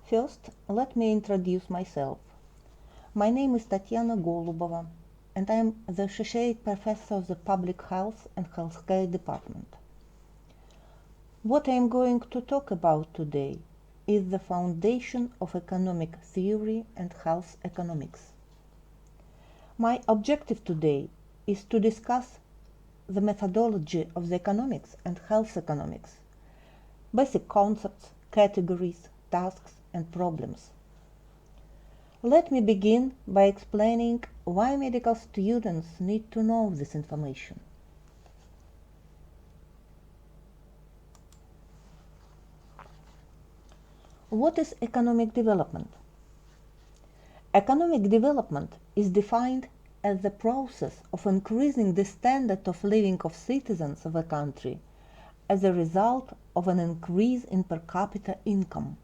First, let me introduce myself. My name is Tatiana Golubova, and I am the Associate Professor of the Public Health and Healthcare Department. What I am going to talk about today is the foundation of economic theory and health economics. My objective today is to discuss the methodology of the economics and health economics, basic concepts, categories, tasks, and problems. Let me begin by explaining why medical students need to know this information. What is economic development? Economic development is defined as the process of increasing the standard of living of citizens of a country as a result of an increase in per capita income.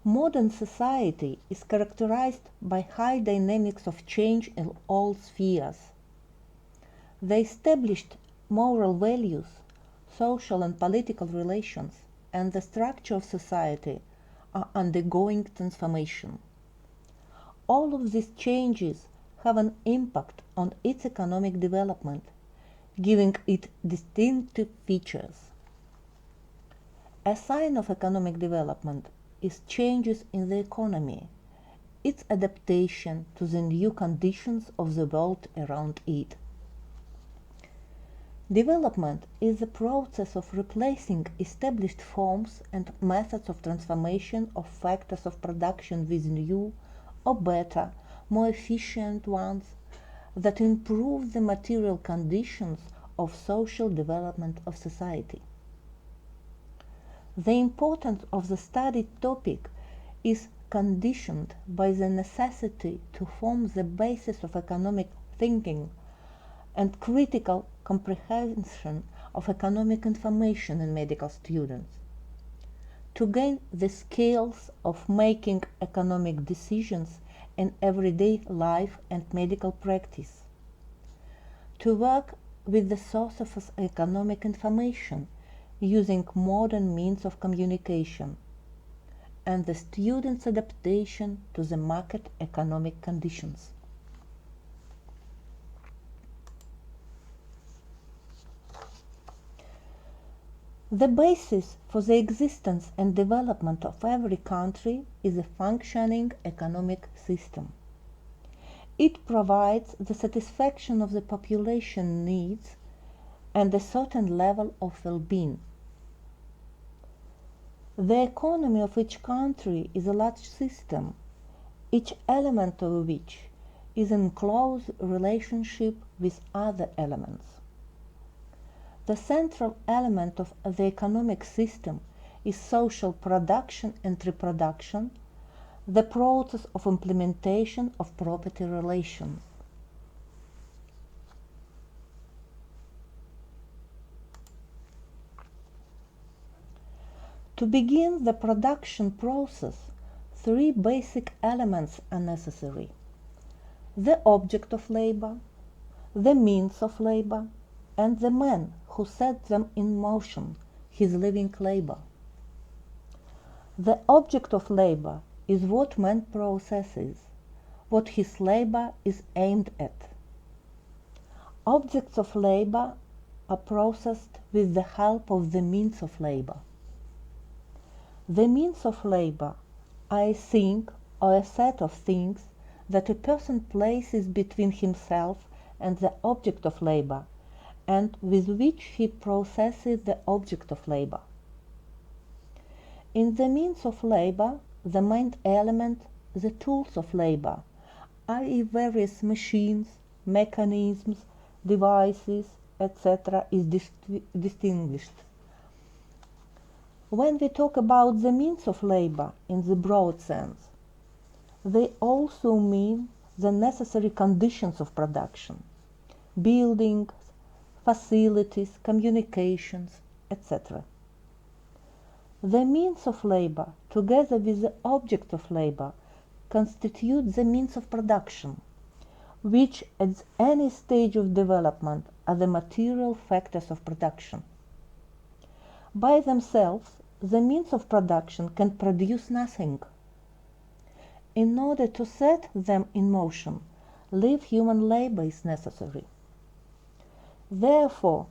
Modern society is characterized by high dynamics of change in all spheres. The established moral values, social and political relations, and the structure of society are undergoing transformation. All of these changes have an impact on its economic development, giving it distinctive features. A sign of economic development is changes in the economy, its adaptation to the new conditions of the world around it. Development is the process of replacing established forms and methods of transformation of factors of production with new or better, more efficient ones that improve the material conditions of social development of society. The importance of the studied topic is conditioned by the necessity to form the basis of economic thinking and critical comprehension of economic information in medical students, to gain the skills of making economic decisions in everyday life and medical practice, to work with the source of economic information using modern means of communication, and the student's adaptation to the market economic conditions. The basis for the existence and development of every country is a functioning economic system. It provides the satisfaction of the population needs and a certain level of well-being. The economy of each country is a large system, each element of which is in close relationship with other elements. The central element of the economic system is social production and reproduction, the process of implementation of property relations. To begin the production process, three basic elements are necessary: the object of labor, the means of labor, and the man who set them in motion, his living labor. The object of labor is what man processes, what his labor is aimed at. Objects of labor are processed with the help of the means of labor. The means of labor are a thing or a set of things that a person places between himself and the object of labor, and with which he processes the object of labor. In the means of labor, the main element, the tools of labor, i.e. various machines, mechanisms, devices, etc., is distinguished. When we talk about the means of labor in the broad sense, they also mean the necessary conditions of production, buildings, facilities, communications, etc. The means of labor, together with the object of labor, constitute the means of production, which at any stage of development are the material factors of production. By themselves, the means of production can produce nothing. In order to set them in motion, live human labor is necessary. Therefore,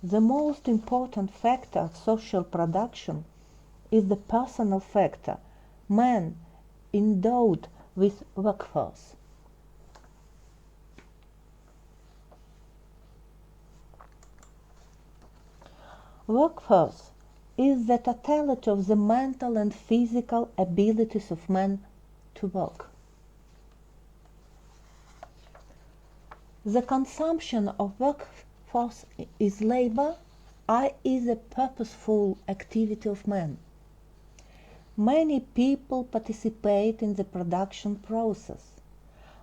the most important factor of social production is the personal factor, man endowed with workforce. Workforce is the totality of the mental and physical abilities of man to work. The consumption of workforce is labor, i.e. the purposeful activity of man. Many people participate in the production process,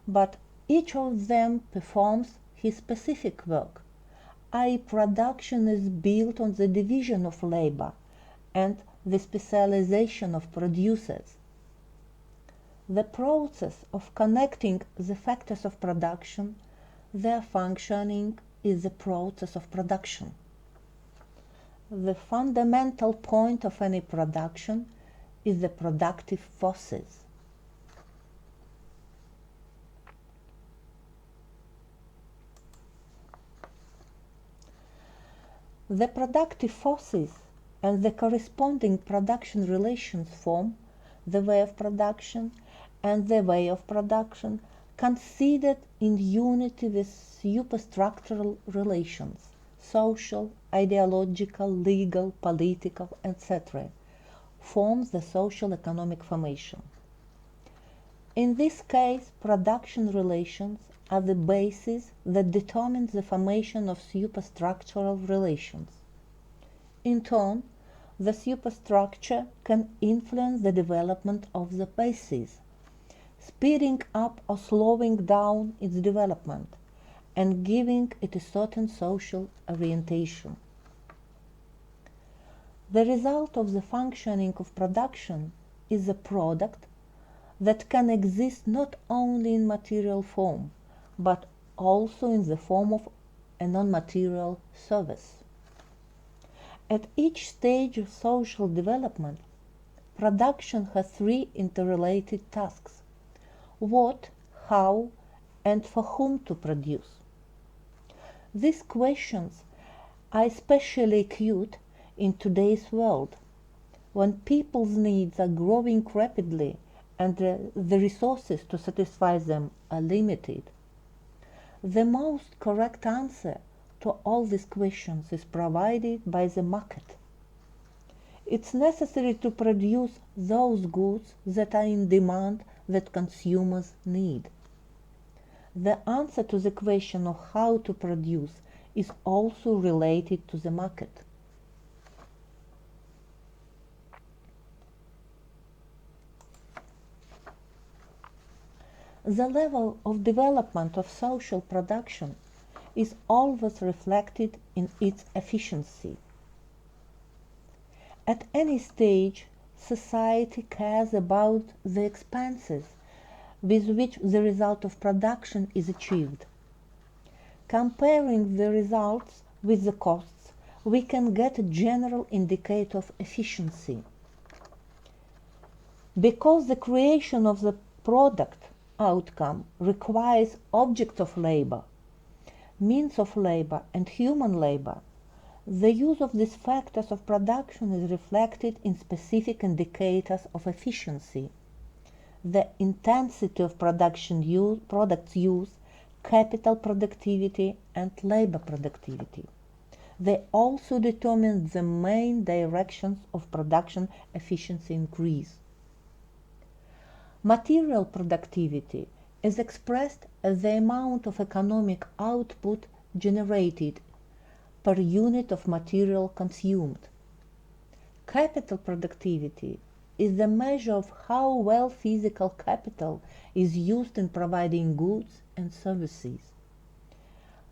but each of them performs his specific work, i.e. production is built on the division of labor and the specialization of producers. The process of connecting the factors of production, their functioning, is the process of production. The fundamental point of any production is the productive forces. The productive forces and the corresponding production relations form the way of production and the way of production considered in unity with superstructural relations, social, ideological, legal, political, etc., forms the social economic formation. In this case, production relations are the basis that determines the formation of superstructural relations. In turn, the superstructure can influence the development of the basis, speeding up or slowing down its development, and giving it a certain social orientation. The result of the functioning of production is a product that can exist not only in material form, but also in the form of a non-material service. At each stage of social development, production has three interrelated tasks: what, how, and for whom to produce. These questions are especially acute in today's world, when people's needs are growing rapidly and the resources to satisfy them are limited. The most correct answer to all these questions is provided by the market. It's necessary to produce those goods that are in demand that consumers need. The answer to the question of how to produce is also related to the market. The level of development of social production is always reflected in its efficiency. At any stage, society cares about the expenses with which the result of production is achieved. Comparing the results with the costs, we can get a general indicator of efficiency. Because the creation of the product outcome requires objects of labor, means of labor, and human labor, the use of these factors of production is reflected in specific indicators of efficiency: the intensity of products use, capital productivity, and labor productivity. They also determine the main directions of production efficiency increase. Material productivity is expressed as the amount of economic output generated per unit of material consumed. Capital productivity is the measure of how well physical capital is used in providing goods and services.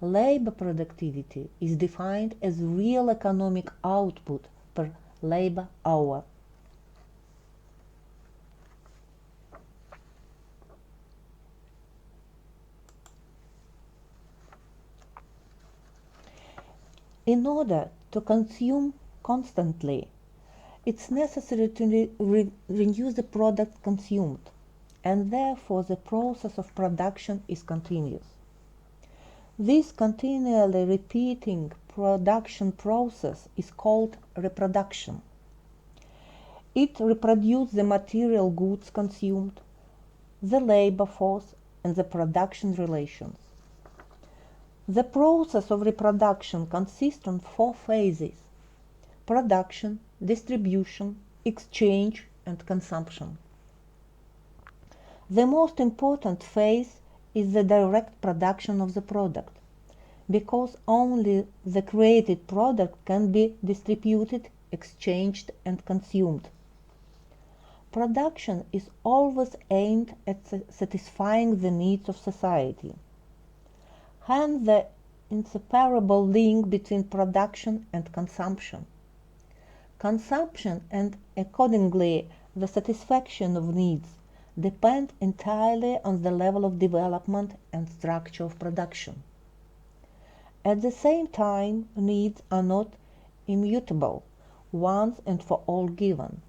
Labor productivity is defined as real economic output per labor hour. In order to consume constantly it's necessary to renew the product consumed, and therefore the process of production is continuous. This continually repeating production process is called reproduction. It reproduces the material goods consumed, the labor force, and the production relations. The process of reproduction consists of 4 phases: production, distribution, exchange, and consumption. The most important phase is the direct production of the product, because only the created product can be distributed, exchanged, and consumed. Production is always aimed at satisfying the needs of society. Hence the inseparable link between production and consumption. Consumption and accordingly the satisfaction of needs depend entirely on the level of development and structure of production. At the same time, needs are not immutable, once and for all given.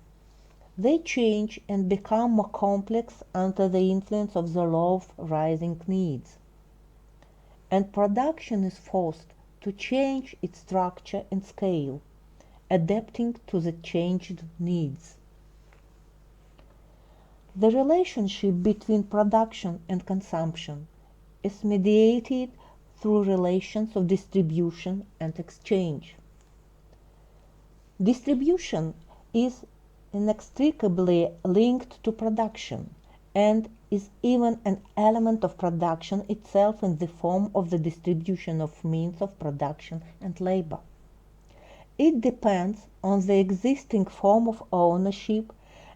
They change and become more complex under the influence of the law of rising needs. And production is forced to change its structure and scale, adapting to the changed needs. The relationship between production and consumption is mediated through relations of distribution and exchange. Distribution is inextricably linked to production and is even an element of production itself in the form of the distribution of means of production and labor. It depends on the existing form of ownership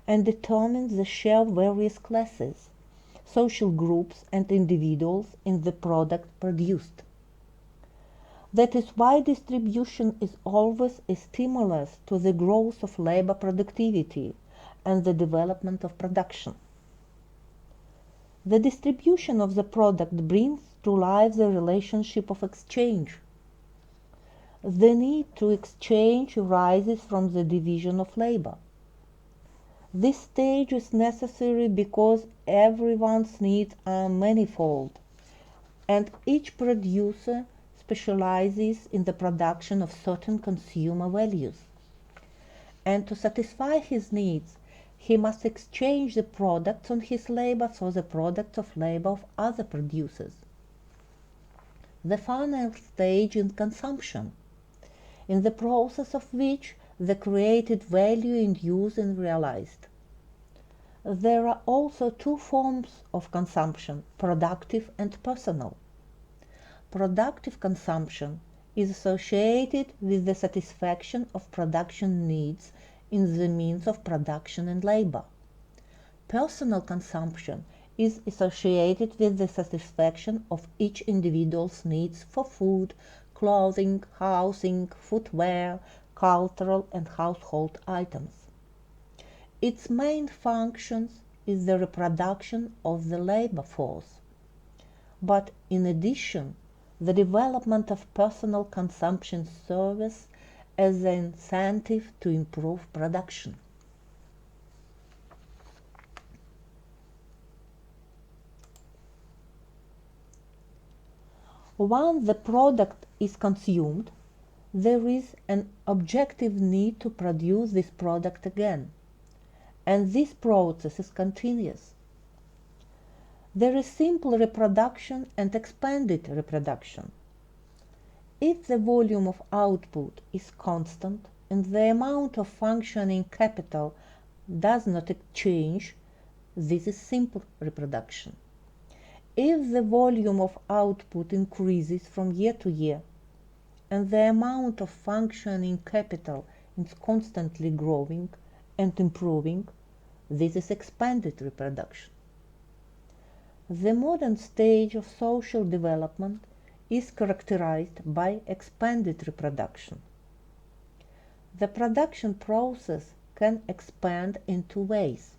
and determines the share of various classes, social groups, and individuals in the product produced. That is why distribution is always a stimulus to the growth of labor productivity and the development of production. The distribution of the product brings to life the relationship of exchange. The need to exchange arises from the division of labor. This stage is necessary because everyone's needs are manifold, and each producer specializes in the production of certain consumer values. And to satisfy his needs, he must exchange the products on his labor for the products of labor of other producers. The final stage is consumption, in the process of which the created value in use is realized. There are also 2 forms of consumption, productive and personal. Productive consumption is associated with the satisfaction of production needs in the means of production and labor. Personal consumption is associated with the satisfaction of each individual's needs for food, clothing, housing, footwear, cultural and household items. Its main function is the reproduction of the labor force. But in addition, the development of personal consumption serves as an incentive to improve production. Once the product is consumed, there is an objective need to produce this product again, and this process is continuous. There is simple reproduction and expanded reproduction. If the volume of output is constant and the amount of functioning capital does not change, this is simple reproduction. If the volume of output increases from year to year and the amount of functioning capital is constantly growing and improving, this is expanded reproduction. The modern stage of social development is characterized by expanded reproduction. The production process can expand in 2 ways.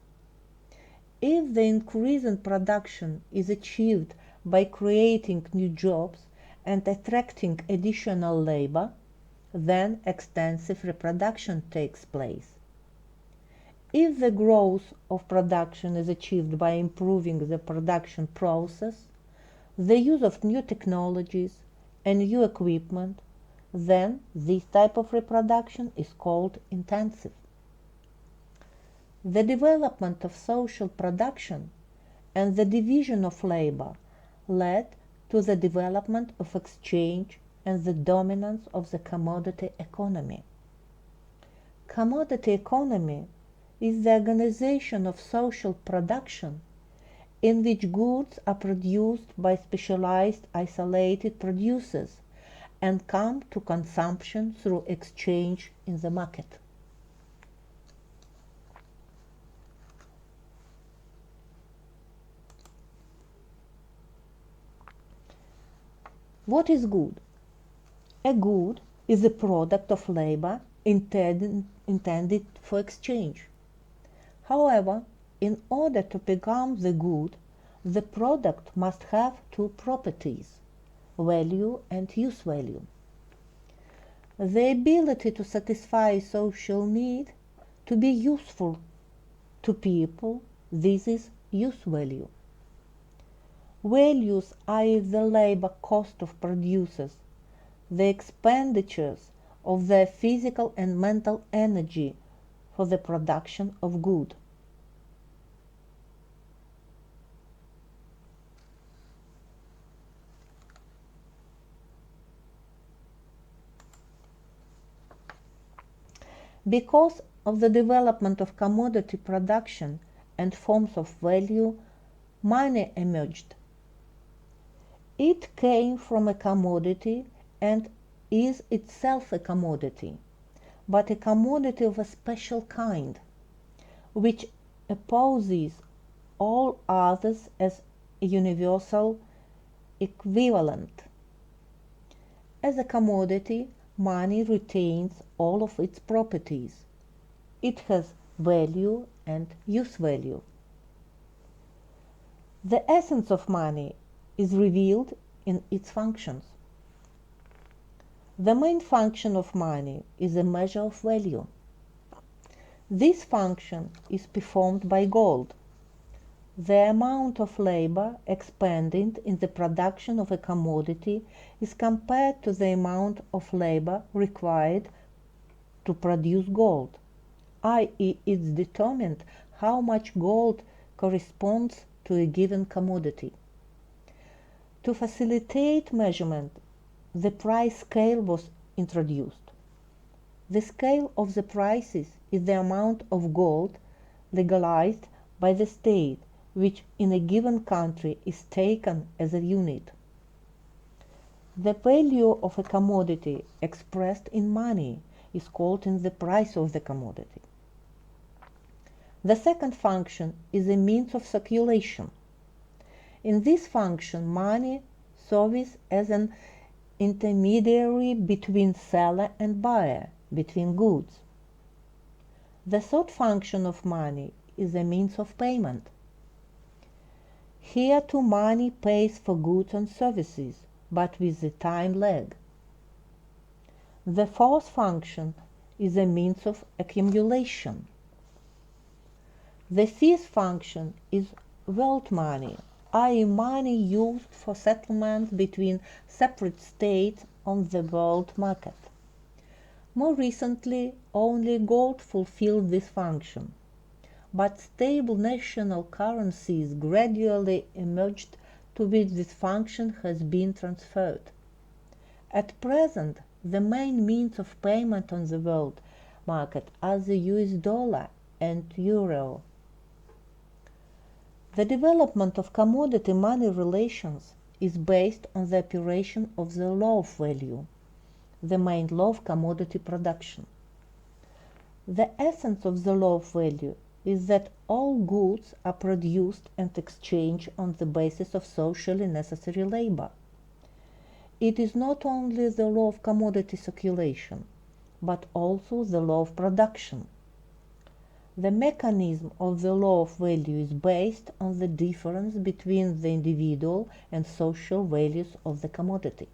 If the increase in production is achieved by creating new jobs and attracting additional labor, then extensive reproduction takes place. If the growth of production is achieved by improving the production process, the use of new technologies and new equipment, then this type of reproduction is called intensive. The development of social production and the division of labor led to the development of exchange and the dominance of the commodity economy. Commodity economy is the organization of social production in which goods are produced by specialized isolated producers and come to consumption through exchange in the market. What is good? A good is a product of labor intended for exchange. However, in order to become the good, the product must have two properties, value and use value. The ability to satisfy social need, to be useful to people, this is use value. Values are the labor cost of producers, the expenditures of their physical and mental energy for the production of good. Because of the development of commodity production and forms of value, money emerged. It came from a commodity and is itself a commodity, but a commodity of a special kind, which opposes all others as a universal equivalent. As a commodity, money retains all of its properties. It has value and use value. The essence of money is revealed in its functions. The main function of money is a measure of value. This function is performed by gold. The amount of labor expended in the production of a commodity is compared to the amount of labor required to produce gold, i.e., it's determined how much gold corresponds to a given commodity. To facilitate measurement, the price scale was introduced. The scale of the prices is the amount of gold legalized by the state, which in a given country is taken as a unit. The value of a commodity expressed in money is called in the price of the commodity. The second function is a means of circulation. In this function, money serves as an intermediary between seller and buyer, between goods. The third function of money is a means of payment. Here too money pays for goods and services, but with a time lag. The fourth function is a means of accumulation. The fifth function is world money, i.e. money used for settlement between separate states on the world market. More recently, only gold fulfilled this function, but stable national currencies gradually emerged to which this function has been transferred. At present, the main means of payment on the world market are the US dollar and euro. The development of commodity money relations is based on the operation of the law of value, the main law of commodity production. The essence of the law of value is that all goods are produced and exchanged on the basis of socially necessary labor. It is not only the law of commodity circulation, but also the law of production. The mechanism of the law of value is based on the difference between the individual and social values of the commodity.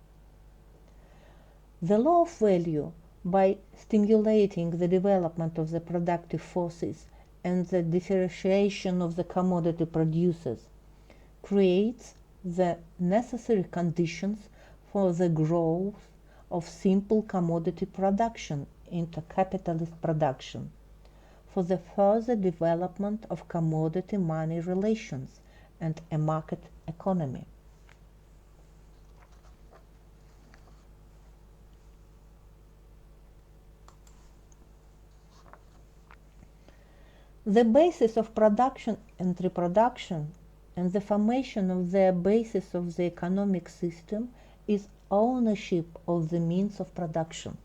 The law of value, by stimulating the development of the productive forces and the differentiation of the commodity producers creates the necessary conditions for the growth of simple commodity production into capitalist production, for the further development of commodity-money relations and a market economy. The basis of production and reproduction and the formation of the basis of the economic system is ownership of the means of production.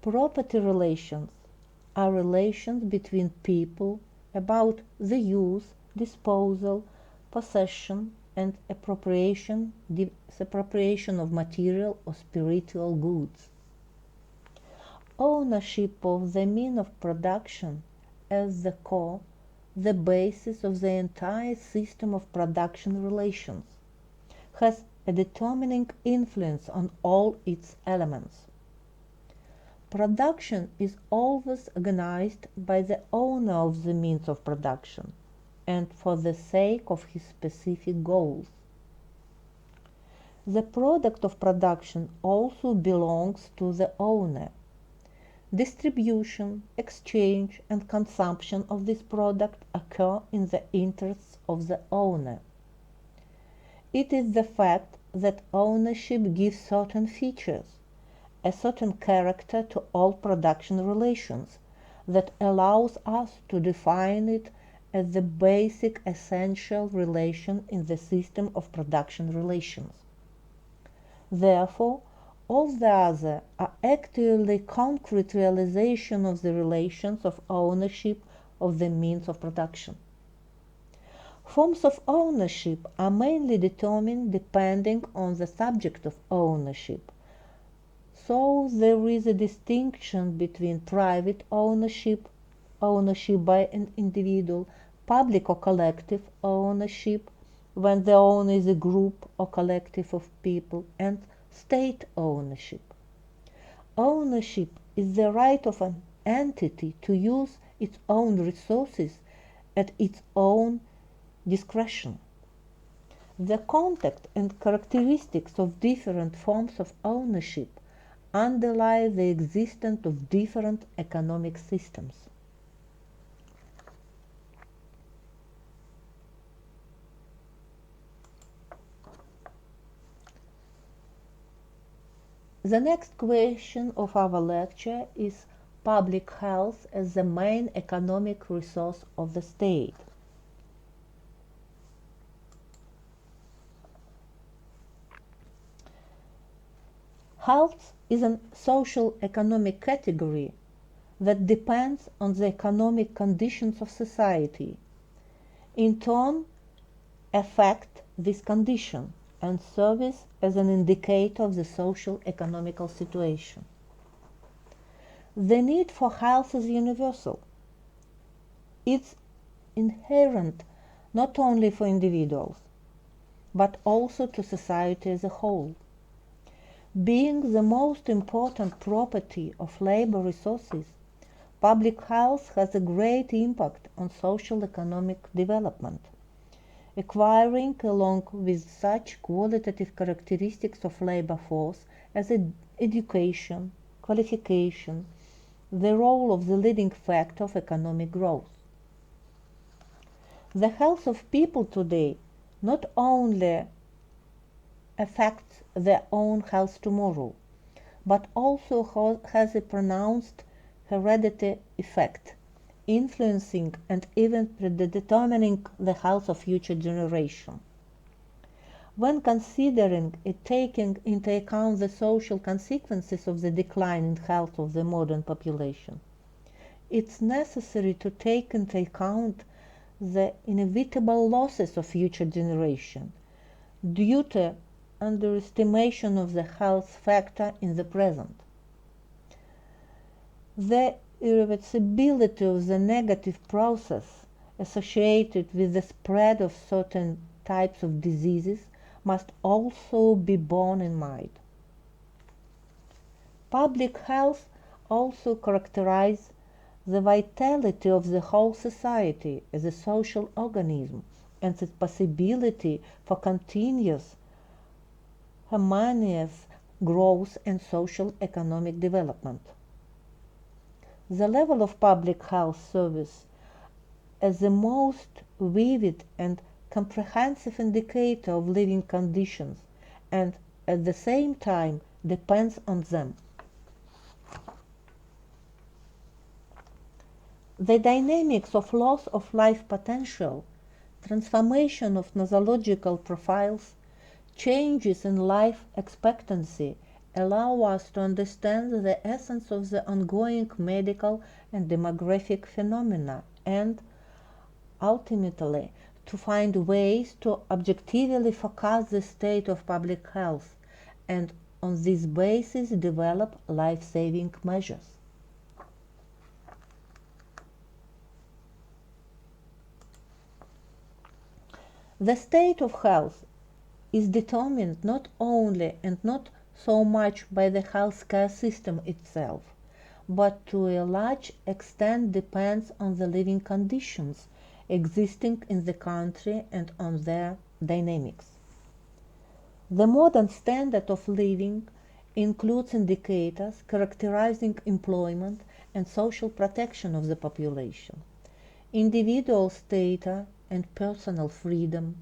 Property relations are relations between people about the use, disposal, possession, and appropriation of material or spiritual goods. Ownership of the means of production as the core, the basis of the entire system of production relations, has a determining influence on all its elements. Production is always organized by the owner of the means of production and for the sake of his specific goals. The product of production also belongs to the owner. Distribution, exchange, and consumption of this product occur in the interests of the owner. It is the fact that ownership gives certain features, a certain character to all production relations, that allows us to define it as the basic essential relation in the system of production relations. Therefore, all the other are actually concrete realization of the relations of ownership of the means of production. Forms of ownership are mainly determined depending on the subject of ownership. So there is a distinction between private ownership, ownership by an individual, public or collective ownership, when the owner is a group or collective of people, and state ownership. Ownership is the right of an entity to use its own resources at its own discretion. The context and characteristics of different forms of ownership underlie the existence of different economic systems. The next question of our lecture is public health as the main economic resource of the state. Health is a social economic category that depends on the economic conditions of society, in turn affect this condition and serves as an indicator of the social economical situation. The need for health is universal. It's inherent not only for individuals, but also to society as a whole. Being the most important property of labor resources, public health has a great impact on social economic development, acquiring along with such qualitative characteristics of labor force as education, qualification, the role of the leading factor of economic growth. The health of people today not only affects their own health tomorrow, but also has a pronounced hereditary effect, influencing and even predetermining the health of future generations. When considering and taking into account the social consequences of the decline in health of the modern population, it's necessary to take into account the inevitable losses of future generations due to underestimation of the health factor in the present. The irreversibility of the negative process associated with the spread of certain types of diseases must also be borne in mind. Public health also characterizes the vitality of the whole society as a social organism and its possibility for continuous, harmonious growth and social economic development. The level of public health service as the most vivid and comprehensive indicator of living conditions and at the same time depends on them. The dynamics of loss of life potential, transformation of nosological profiles, changes in life expectancy allow us to understand the essence of the ongoing medical and demographic phenomena and, ultimately, to find ways to objectively forecast the state of public health and on this basis develop life-saving measures. The state of health is determined not only and not so much by the healthcare system itself, but to a large extent depends on the living conditions existing in the country and on their dynamics. The modern standard of living includes indicators characterizing employment and social protection of the population, individual status and personal freedom,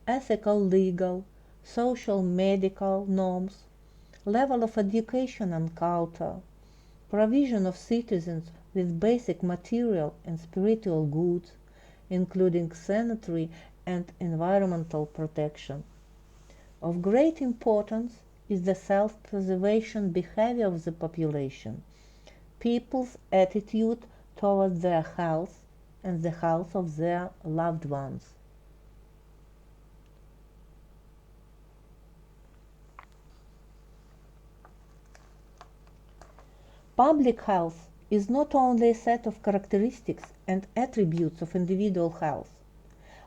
ethical, legal, social, medical norms, level of education and culture, provision of citizens with basic material and spiritual goods, including sanitary and environmental protection. Of great importance is the self-preservation behavior of the population, people's attitude towards their health and the health of their loved ones. Public health is not only a set of characteristics and attributes of individual health,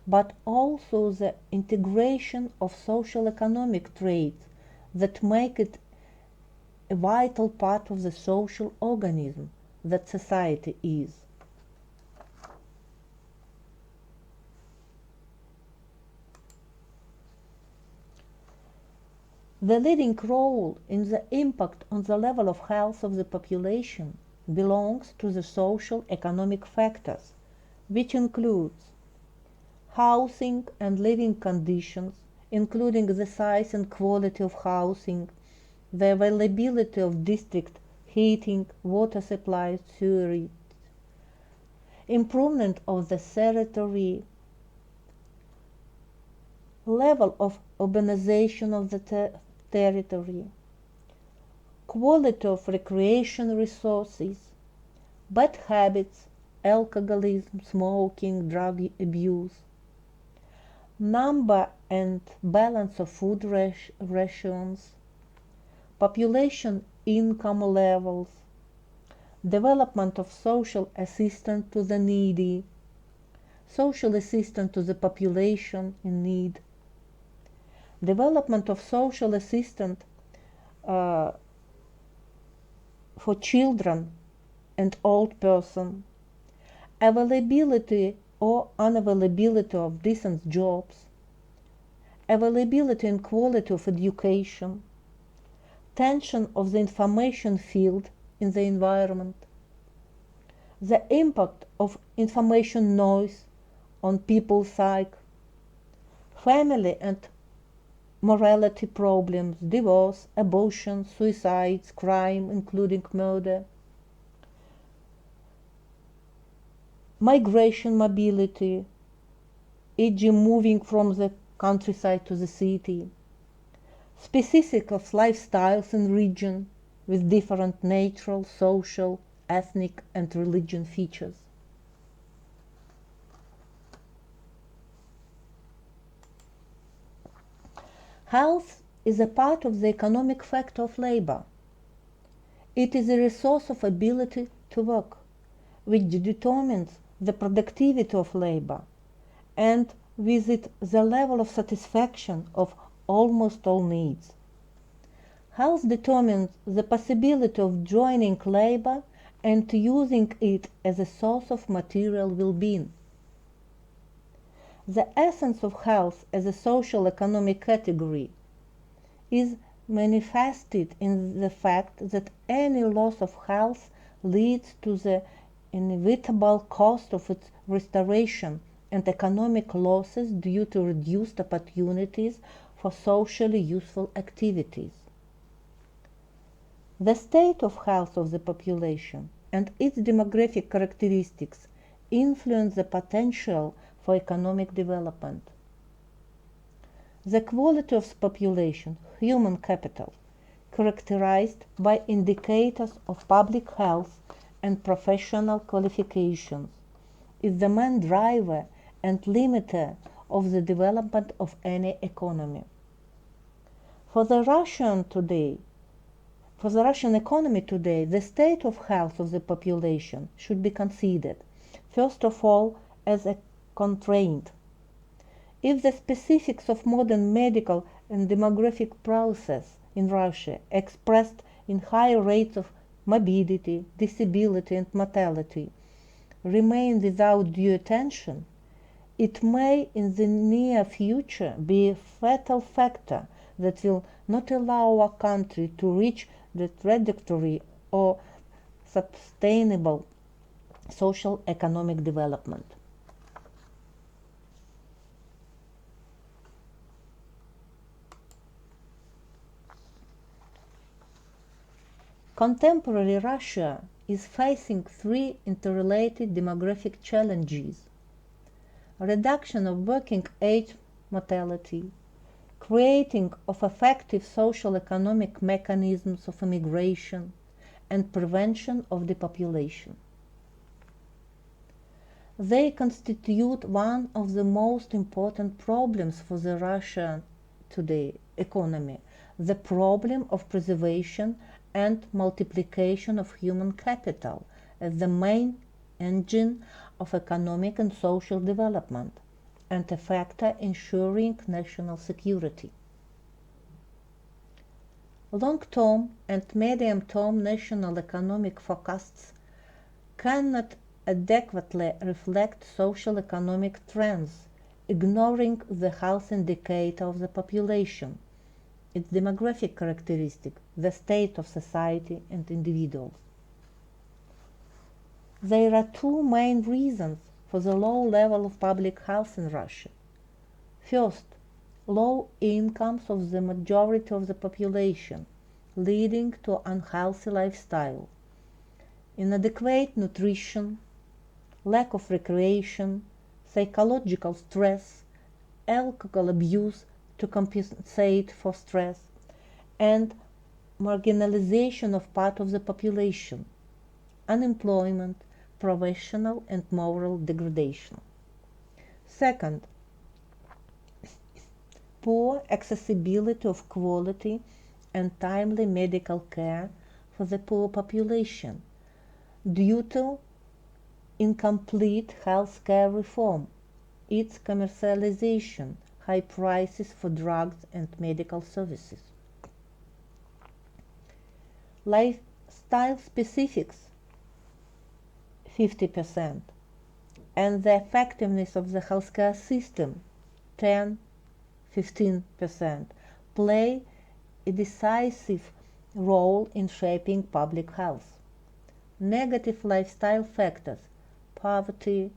but also the integration of social economic traits that make it a vital part of the social organism that society is. The leading role in the impact on the level of health of the population belongs to the social economic factors, which includes housing and living conditions, including the size and quality of housing, the availability of district heating, water supply, sewerage, improvement of the sanitary, level of urbanization of the territory, quality of recreation resources, bad habits, alcoholism, smoking, drug abuse, number and balance of food rations, population income levels, development of social assistance to the needy, social assistance to the population in need, development of social assistance for children and old persons, availability or unavailability of decent jobs, availability and quality of education, tension of the information field in the environment, the impact of information noise on people's psyche, family and morality problems, divorce, abortion, suicides, crime, including murder, migration mobility, e.g. moving from the countryside to the city, specific of lifestyles in region with different natural, social, ethnic and religion features. Health is a part of the economic factor of labor. It is a resource of ability to work, which determines the productivity of labor, and with it the level of satisfaction of almost all needs. Health determines the possibility of joining labor and using it as a source of material well-being. The essence of health as a social economic category is manifested in the fact that any loss of health leads to the inevitable cost of its restoration and economic losses due to reduced opportunities for socially useful activities. The state of health of the population and its demographic characteristics influence the potential for economic development. The quality of the population, human capital, characterized by indicators of public health and professional qualifications, is the main driver and limiter of the development of any economy. For the Russian economy today, the state of health of the population should be considered, first of all, as a constraint. If the specifics of modern medical and demographic process in Russia, expressed in higher rates of morbidity, disability, and mortality, remain without due attention, it may in the near future be a fatal factor that will not allow our country to reach the trajectory or sustainable social economic development. Contemporary Russia is facing three interrelated demographic challenges: reduction of working age mortality, creating of effective social economic mechanisms of immigration, and prevention of depopulation. They constitute one of the most important problems for the Russian today economy, the problem of preservation and multiplication of human capital as the main engine of economic and social development and a factor ensuring national security. Long-term and medium-term national economic forecasts cannot adequately reflect social economic trends, ignoring the health indicator of the population, its demographic characteristic, the state of society and individuals. There are two main reasons for the low level of public health in Russia. First, low incomes of the majority of the population, leading to unhealthy lifestyle, inadequate nutrition, lack of recreation, psychological stress, alcohol abuse to compensate for stress, and marginalization of part of the population, unemployment, professional and moral degradation. Second, poor accessibility of quality and timely medical care for the poor population due to incomplete health care reform, its commercialization, high prices for drugs and medical services. Lifestyle specifics 50%, and the effectiveness of the healthcare system 10–15% play a decisive role in shaping public health. Negative lifestyle factors, poverty,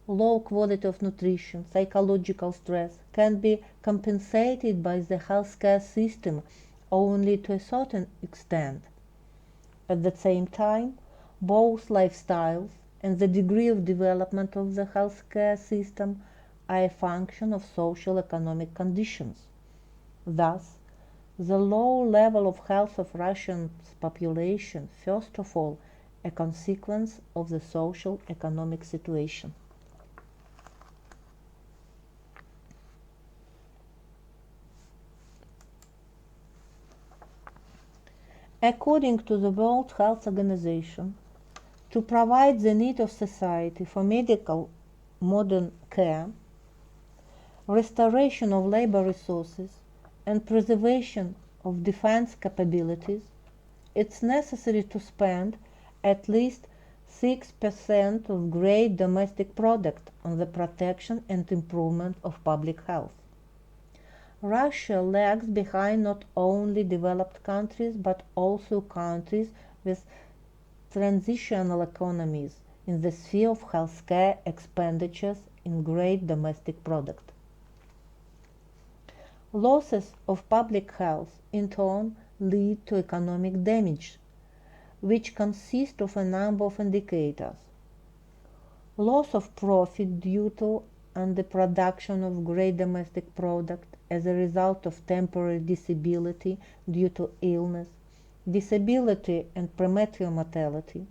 low quality of nutrition, psychological stress, can be compensated by the healthcare system only to a certain extent. At the same time, both lifestyles and the degree of development of the healthcare system are a function of social economic conditions. Thus, the low level of health of Russian population, first of all, a consequence of the social economic situation. According to the World Health Organization, to provide the need of society for medical modern care, restoration of labor resources, and preservation of defense capabilities, it's necessary to spend at least 6% of gross domestic product on the protection and improvement of public health. Russia lags behind not only developed countries but also countries with transitional economies in the sphere of healthcare expenditures in gross domestic product. Losses of public health in turn lead to economic damage, which consists of a number of indicators. Loss of profit due to underproduction of gross domestic product as a result of temporary disability due to illness, disability and premature mortality.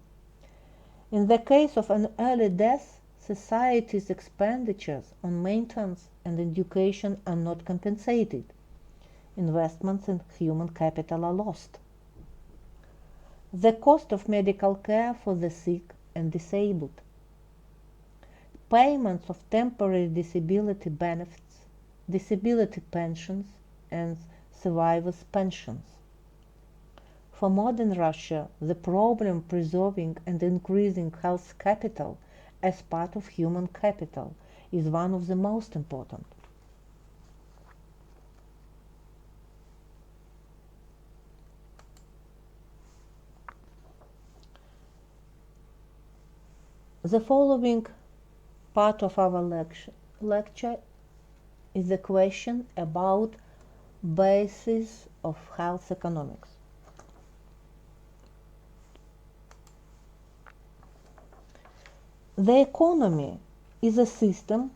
In the case of an early death, society's expenditures on maintenance and education are not compensated. Investments in human capital are lost. The cost of medical care for the sick and disabled. Payments of temporary disability benefits, disability pensions, and survivors' pensions. For modern Russia, the problem preserving and increasing health capital as part of human capital is one of the most important. The following part of our lecture is a question about basis of health economics. The economy is a system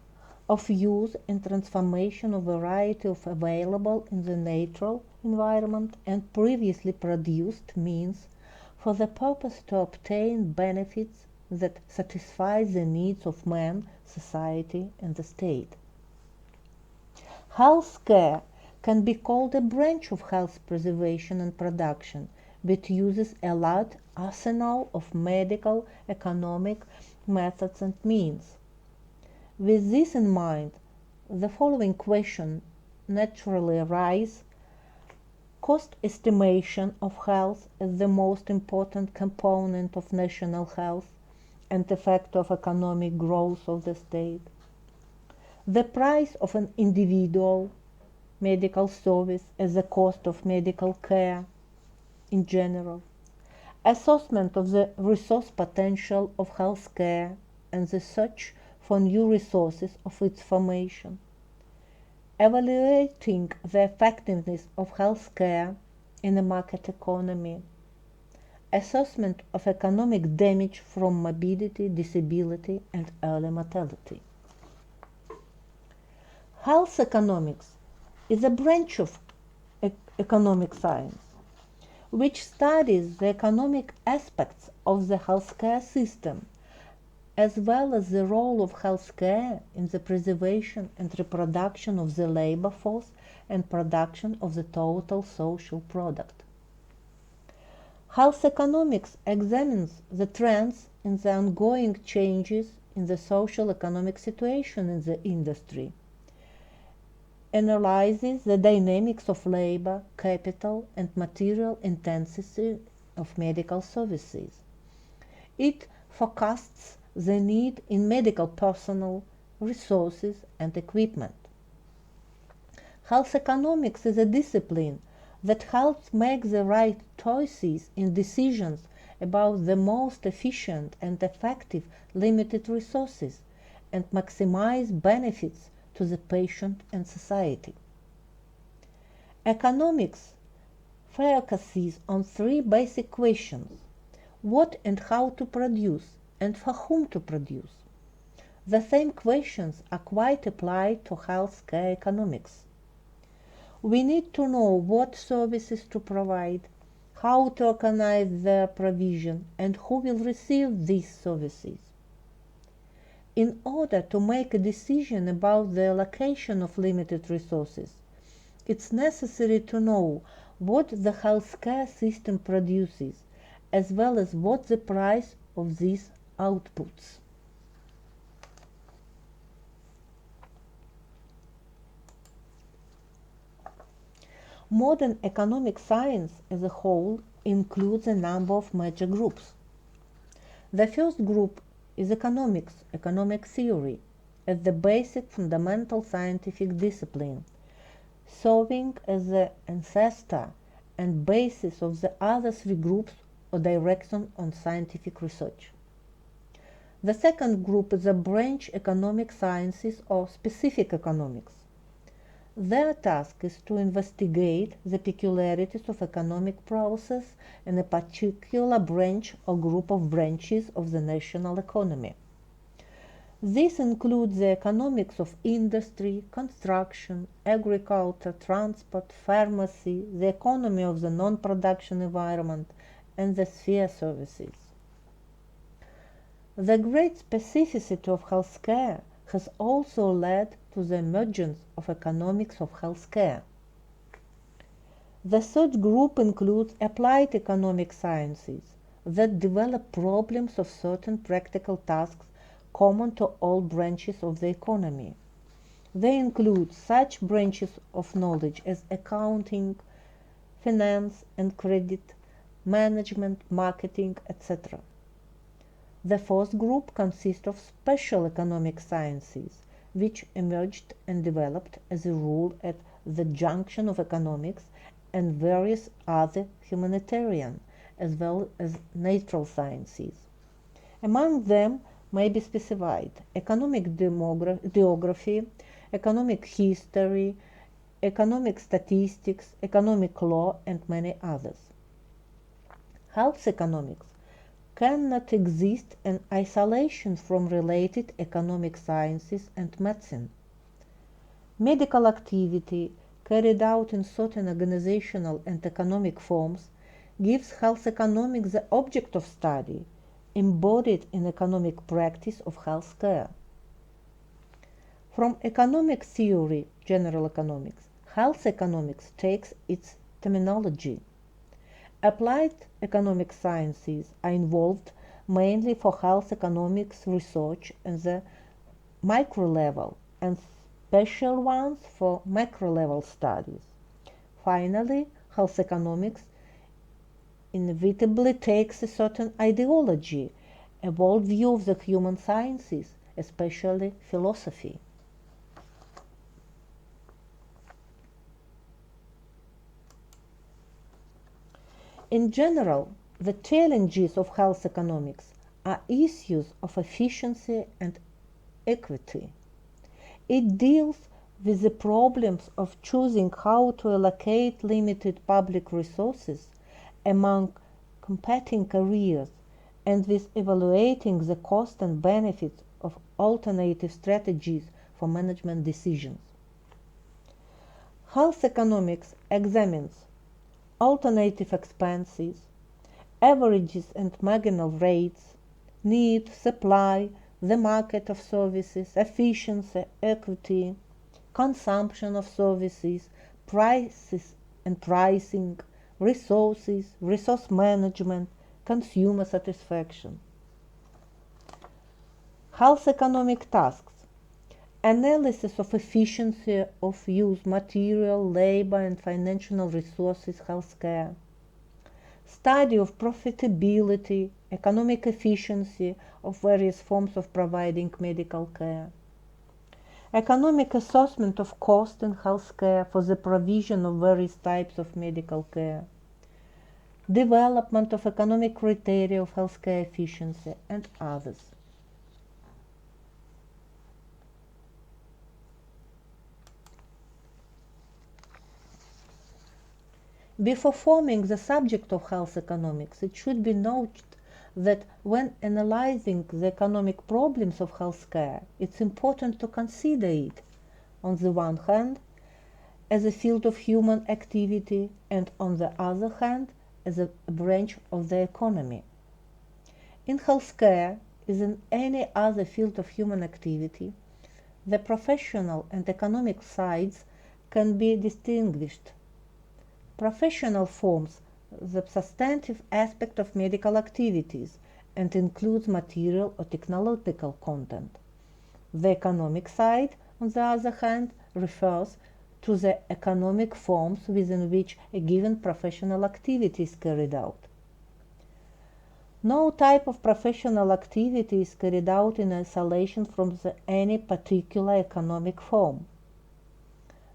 of use and transformation of a variety of available in the natural environment and previously produced means for the purpose to obtain benefits that satisfy the needs of man, society, and the state. Health care can be called a branch of health preservation and production, which uses a large arsenal of medical, economic methods and means. With this in mind, the following question naturally arises. Cost estimation of health is the most important component of national health and effect of economic growth of the state. The price of an individual medical service as the cost of medical care in general. Assessment of the resource potential of health care and the search for new resources of its formation. Evaluating the effectiveness of health care in a market economy. Assessment of economic damage from morbidity, disability, and early mortality. Health economics is a branch of economic science which studies the economic aspects of the healthcare system, as well as the role of healthcare in the preservation and reproduction of the labor force and production of the total social product. Health economics examines the trends in the ongoing changes in the social economic situation in the industry, analyzes the dynamics of labor, capital, and material intensity of medical services. It forecasts the need in medical personnel, resources, and equipment. Health economics is a discipline that helps make the right choices in decisions about the most efficient and effective limited resources and maximize benefits to the patient and society. Economics focuses on three basic questions: what and how to produce, and for whom to produce. The same questions are quite applied to healthcare economics. We need to know what services to provide, how to organize their provision, and who will receive these services. In order to make a decision about the allocation of limited resources, it's necessary to know what the healthcare system produces, as well as what the price of these outputs. Modern economic science as a whole includes a number of major groups. The first group is economics, economic theory, as the basic fundamental scientific discipline, serving as the ancestor and basis of the other three groups or direction on scientific research. The second group is the branch economic sciences or specific economics. Their task is to investigate the peculiarities of economic process in a particular branch or group of branches of the national economy. This includes the economics of industry, construction, agriculture, transport, pharmacy, the economy of the non-production environment, and the sphere services. The great specificity of healthcare has also led to the emergence of economics of healthcare. The third group includes applied economic sciences that develop problems of certain practical tasks common to all branches of the economy. They include such branches of knowledge as accounting, finance and credit, management, marketing, etc. The fourth group consists of special economic sciences, which emerged and developed as a rule at the junction of economics and various other humanitarian as well as natural sciences. Among them may be specified economic geography, economic history, economic statistics, economic law, and many others. Health economics cannot exist in isolation from related economic sciences and medicine. Medical activity carried out in certain organizational and economic forms gives health economics the object of study, embodied in economic practice of health care. From economic theory, general economics, health economics takes its terminology. Applied economic sciences are involved mainly for health economics research at the micro level and special ones for macro level studies. Finally, health economics inevitably takes a certain ideology, a worldview of the human sciences, especially philosophy. In general, the challenges of health economics are issues of efficiency and equity. It deals with the problems of choosing how to allocate limited public resources among competing areas and with evaluating the cost and benefits of alternative strategies for management decisions. Health economics examines alternative expenses, averages and marginal rates, need, supply, the market of services, efficiency, equity, consumption of services, prices and pricing, resources, resource management, consumer satisfaction. Health economic tasks: analysis of efficiency of use material, labor and financial resources healthcare, study of profitability, economic efficiency of various forms of providing medical care, economic assessment of cost in healthcare for the provision of various types of medical care, development of economic criteria of healthcare efficiency, and others. Before forming the subject of health economics, it should be noted that when analyzing the economic problems of healthcare, it's important to consider it, on the one hand, as a field of human activity, and on the other hand, as a branch of the economy. In healthcare, as in any other field of human activity, the professional and economic sides can be distinguished. Professional forms the substantive aspect of medical activities and includes material or technological content. The economic side, on the other hand, refers to the economic forms within which a given professional activity is carried out. No type of professional activity is carried out in isolation from any particular economic form.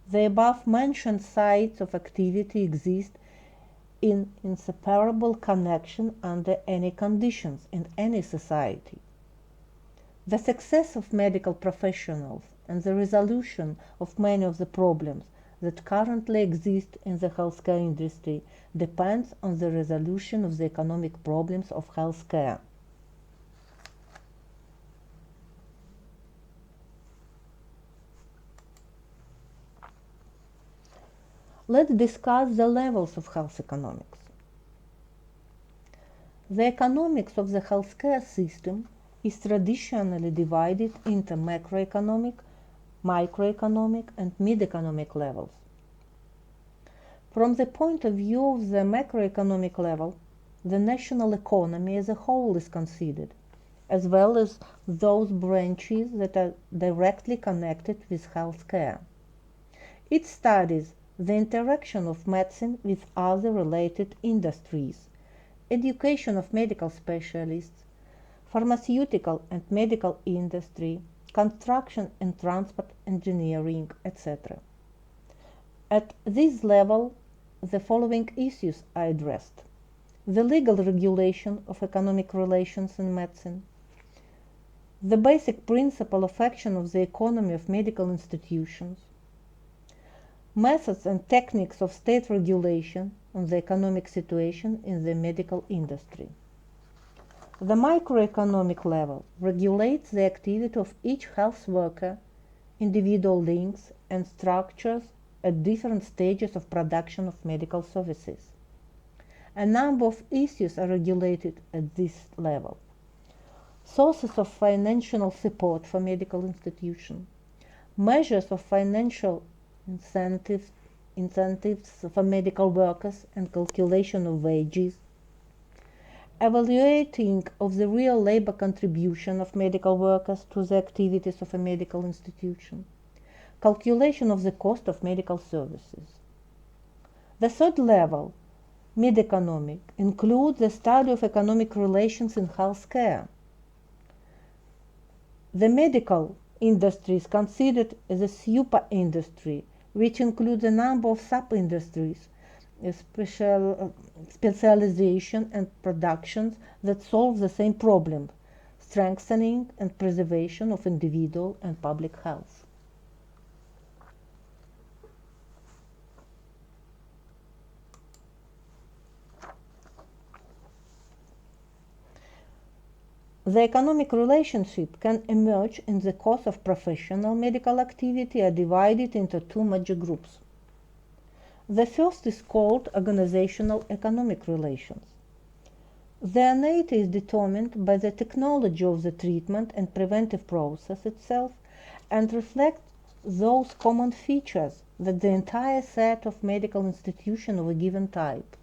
The above-mentioned sides of activity exist in inseparable connection under any conditions in any society. The success of medical professionals and the resolution of many of the problems that currently exist in the healthcare industry depends on the resolution of the economic problems of healthcare. Let's discuss the levels of health economics. The economics of the healthcare system is traditionally divided into macroeconomic, microeconomic, and mid-economic levels. From the point of view of the macroeconomic level, the national economy as a whole is considered, as well as those branches that are directly connected with healthcare. It studies the interaction of medicine with other related industries, education of medical specialists, pharmaceutical and medical industry, construction and transport engineering, etc. At this level, the following issues are addressed: the legal regulation of economic relations in medicine, the basic principle of action of the economy of medical institutions, methods and techniques of state regulation on the economic situation in the medical industry. The microeconomic level regulates the activity of each health worker, individual links, and structures at different stages of production of medical services. A number of issues are regulated at this level: sources of financial support for medical institutions, measures of financial incentives for medical workers and calculation of wages, evaluating of the real labor contribution of medical workers to the activities of a medical institution, calculation of the cost of medical services. The third level, mid-economic, includes the study of economic relations in healthcare. The medical industry is considered as a super-industry, which includes a number of sub-industries, specialization and productions that solve the same problem: strengthening and preservation of individual and public health. The economic relationship can emerge in the course of professional medical activity are divided into two major groups. The first is called organizational economic relations. Their nature is determined by the technology of the treatment and preventive process itself, and reflects those common features that the entire set of medical institutions of a given type,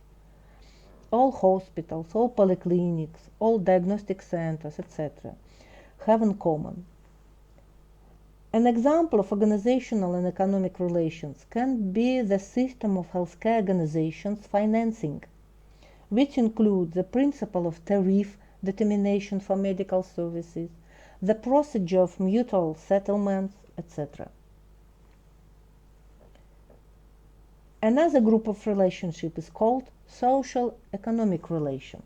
all hospitals, all polyclinics, all diagnostic centers, etc., have in common. An example of organizational and economic relations can be the system of healthcare organizations financing, which includes the principle of tariff determination for medical services, the procedure of mutual settlements, etc. Another group of relationship is called social economic relations.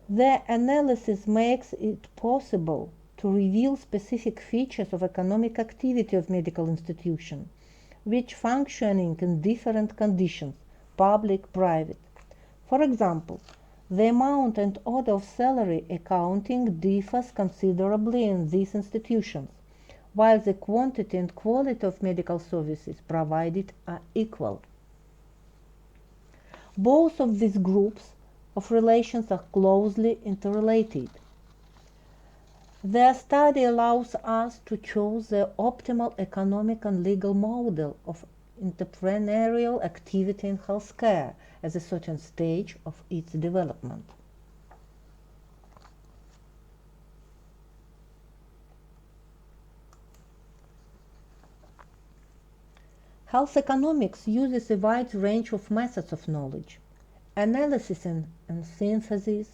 Their analysis makes it possible to reveal specific features of economic activity of medical institution, which functioning in different conditions, public, private. For example, the amount and order of salary accounting differs considerably in these institutions, while the quantity and quality of medical services provided are equal. Both of these groups of relations are closely interrelated. Their study allows us to choose the optimal economic and legal model of entrepreneurial activity in healthcare at a certain stage of its development. Health economics uses a wide range of methods of knowledge: analysis and synthesis,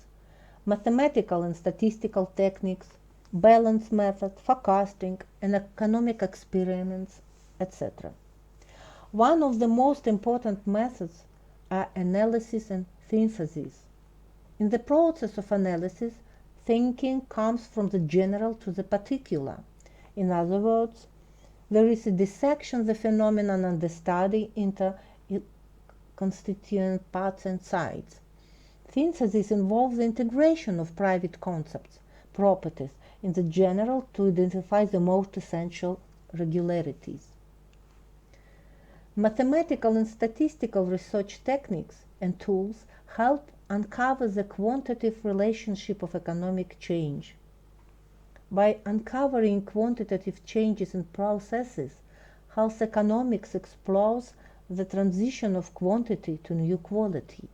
mathematical and statistical techniques, balance method, forecasting, and economic experiments, etc. One of the most important methods are analysis and synthesis. In the process of analysis, thinking comes from the general to the particular. In other words, there is a dissection of the phenomenon and the study into constituent parts and sides. Synthesis involves the integration of private concepts, properties, in the general to identify the most essential regularities. Mathematical and statistical research techniques and tools help uncover the quantitative relationship of economic change. By uncovering quantitative changes in processes, health economics explores the transition of quantity to new quality.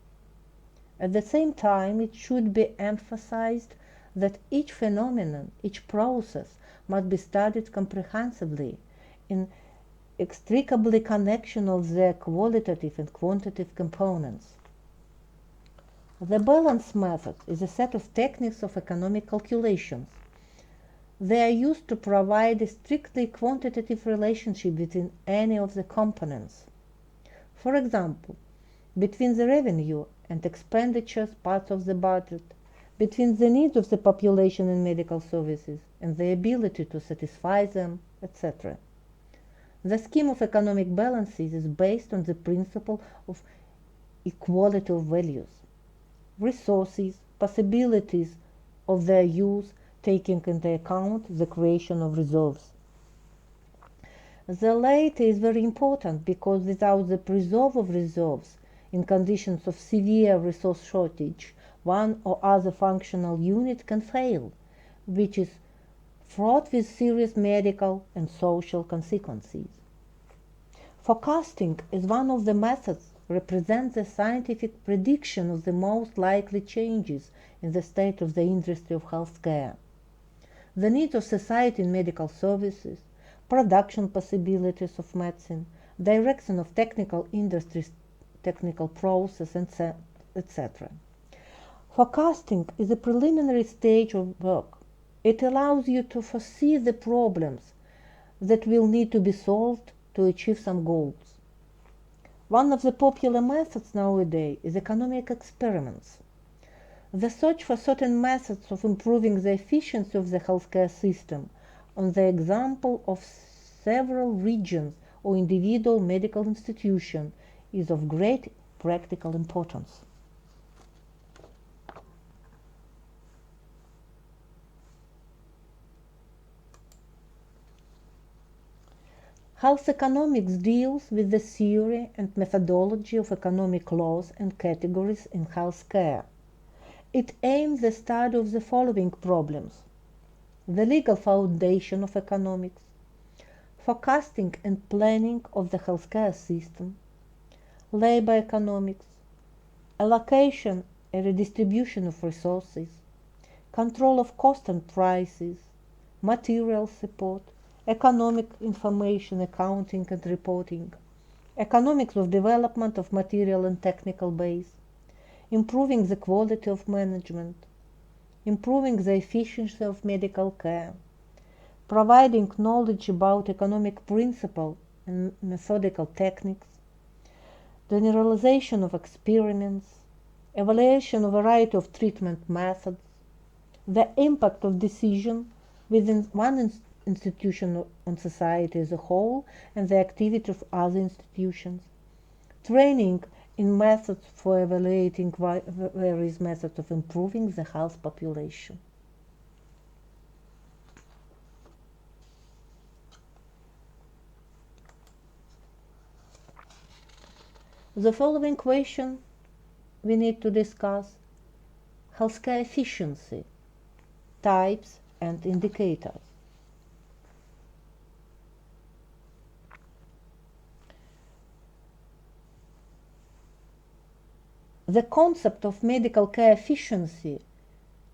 At the same time, it should be emphasized that each phenomenon, each process must be studied comprehensively in inextricably connection of their qualitative and quantitative components. The balance method is a set of techniques of economic calculations. They are used to provide a strictly quantitative relationship between any of the components. For example, between the revenue and expenditures parts of the budget, between the needs of the population in medical services and the ability to satisfy them, etc. The scheme of economic balances is based on the principle of equality of values, resources, possibilities of their use, taking into account the creation of reserves. The latter is very important because without the preserve of reserves in conditions of severe resource shortage, one or other functional unit can fail, which is fraught with serious medical and social consequences. Forecasting is one of the methods represents the scientific prediction of the most likely changes in the state of the industry of healthcare. The needs of society in medical services, production possibilities of medicine, direction of technical industries, technical process, etc. Forecasting is a preliminary stage of work. It allows you to foresee the problems that will need to be solved to achieve some goals. One of the popular methods nowadays is economic experiments. The search for certain methods of improving the efficiency of the healthcare system on the example of several regions or individual medical institutions is of great practical importance. Health economics deals with the theory and methodology of economic laws and categories in healthcare. It aims the study of the following problems: the legal foundation of economics, forecasting and planning of the healthcare system, labor economics, allocation and redistribution of resources, control of cost and prices, material support, economic information accounting and reporting, economics of development of material and technical base, improving the quality of management, improving the efficiency of medical care, providing knowledge about economic principles and methodical techniques, generalization of experiments, evaluation of a variety of treatment methods, the impact of decision within one institution on society as a whole and the activity of other institutions, training in methods for evaluating various methods of improving the health population. The following question we need to discuss: healthcare efficiency, types and indicators. The concept of medical care efficiency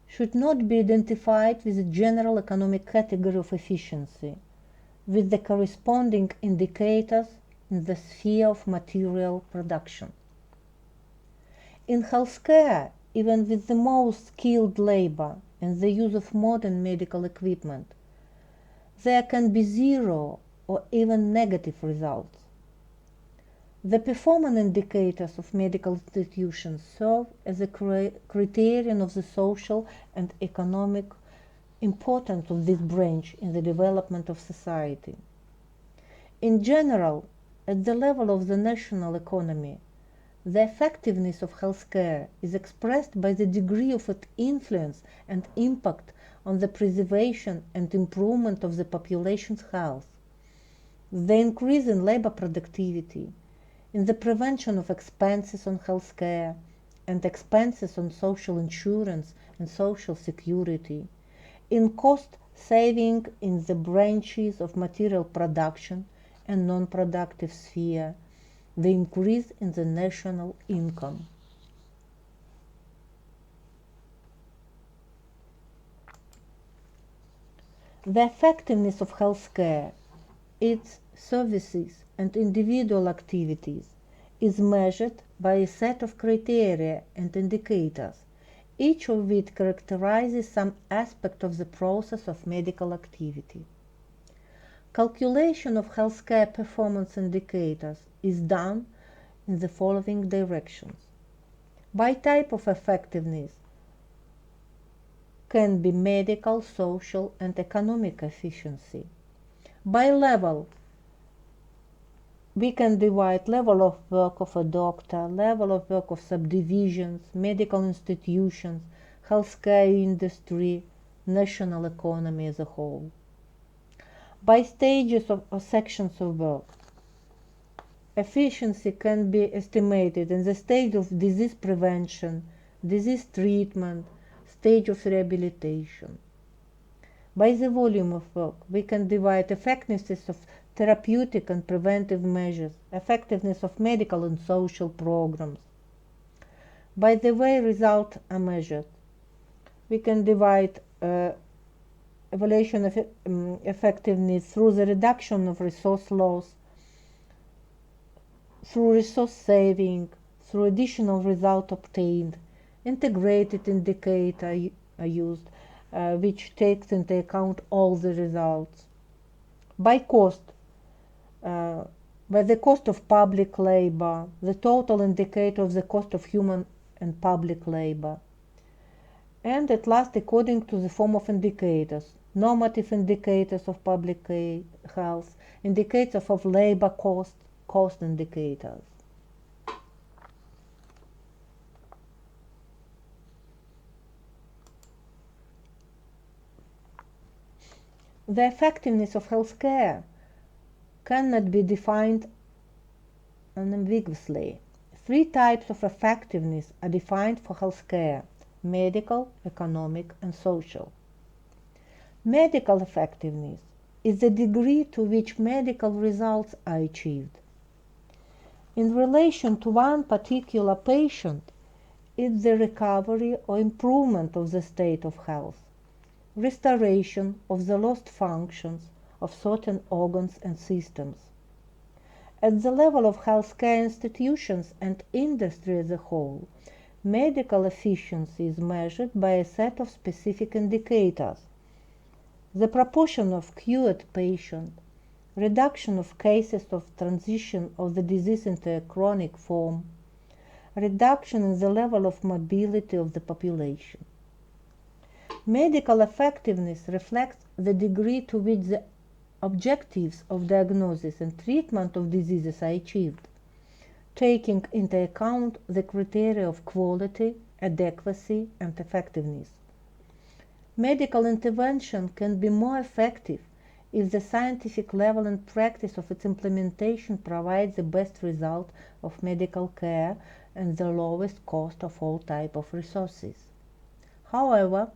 should not be identified with a general economic category of efficiency, with the corresponding indicators in the sphere of material production. In healthcare, even with the most skilled labor and the use of modern medical equipment, there can be zero or even negative results. The performance indicators of medical institutions serve as a criterion of the social and economic importance of this branch in the development of society. In general, at the level of the national economy, the effectiveness of healthcare is expressed by the degree of its influence and impact on the preservation and improvement of the population's health, the increase in labor productivity, in the prevention of expenses on healthcare and expenses on social insurance and social security, in cost saving in the branches of material production and non-productive sphere, the increase in the national income. The effectiveness of healthcare, its services and individual activities is measured by a set of criteria and indicators, each of which characterizes some aspect of the process of medical activity. Calculation of healthcare performance indicators is done in the following directions. By type of effectiveness can be medical, social, and economic efficiency. By level, we can divide level of work of a doctor, level of work of subdivisions, medical institutions, healthcare industry, national economy as a whole. By stages or sections of work, efficiency can be estimated in the stage of disease prevention, disease treatment, stage of rehabilitation. By the volume of work, we can divide effectiveness of therapeutic and preventive measures, effectiveness of medical and social programs. By the way results are measured, we can divide evaluation of effectiveness through the reduction of resource loss, through resource saving, through additional result obtained. Integrated indicators are used, which takes into account all the results. By cost, by the cost of public labor, the total indicator of the cost of human and public labor. And at last, according to the form of indicators, normative indicators of public health, indicators of labor cost indicators. The effectiveness of healthcare cannot be defined unambiguously. Three types of effectiveness are defined for healthcare: medical, economic, and social. Medical effectiveness is the degree to which medical results are achieved. In relation to one particular patient, it's the recovery or improvement of the state of health, restoration of the lost functions of certain organs and systems. At the level of healthcare institutions and industry as a whole, medical efficiency is measured by a set of specific indicators: the proportion of cured patients, reduction of cases of transition of the disease into a chronic form, reduction in the level of mobility of the population. Medical effectiveness reflects the degree to which the objectives of diagnosis and treatment of diseases are achieved, taking into account the criteria of quality, adequacy, and effectiveness. Medical intervention can be more effective if the scientific level and practice of its implementation provides the best result of medical care and the lowest cost of all types of resources. However,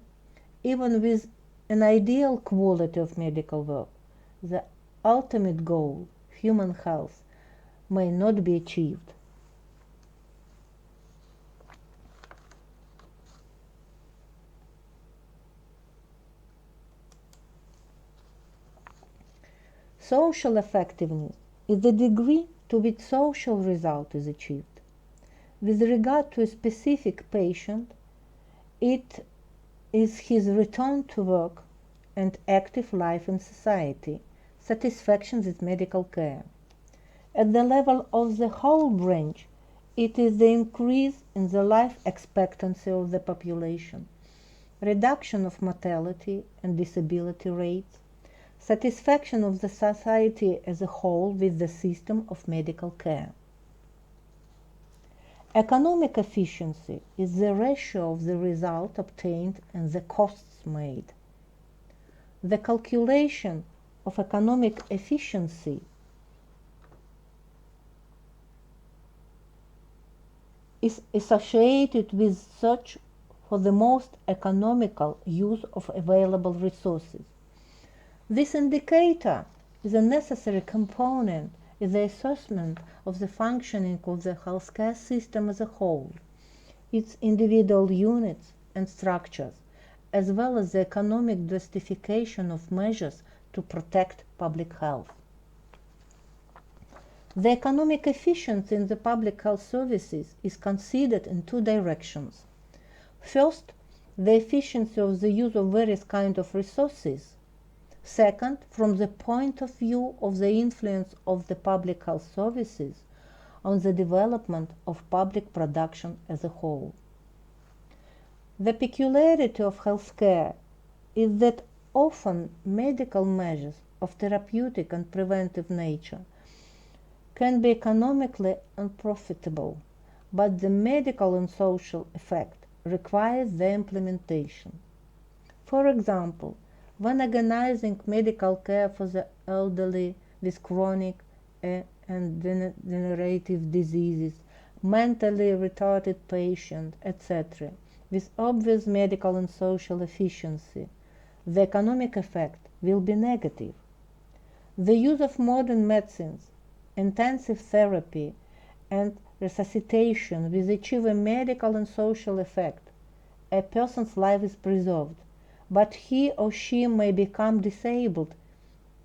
even with an ideal quality of medical work, the ultimate goal, human health, may not be achieved. Social effectiveness is the degree to which social result is achieved. With regard to a specific patient, It is his return to work and active life in society, satisfaction with medical care. At the level of the whole branch, it is the increase in the life expectancy of the population, reduction of mortality and disability rates, satisfaction of the society as a whole with the system of medical care. Economic efficiency is the ratio of the result obtained and the costs made. The calculation of economic efficiency is associated with search for the most economical use of available resources. This indicator is a necessary component in the assessment of the functioning of the healthcare system as a whole, its individual units and structures, as well as the economic justification of measures to protect public health. The economic efficiency in the public health services is considered in two directions. First, the efficiency of the use of various kinds of resources. Second, from the point of view of the influence of the public health services on the development of public production as a whole. The peculiarity of healthcare is that often medical measures of therapeutic and preventive nature can be economically unprofitable, but the medical and social effect requires their implementation. For example, when organizing medical care for the elderly with chronic and degenerative diseases, mentally retarded patients, etc., with obvious medical and social efficiency, the economic effect will be negative. The use of modern medicines, intensive therapy, and resuscitation will achieve a medical and social effect. A person's life is preserved, but he or she may become disabled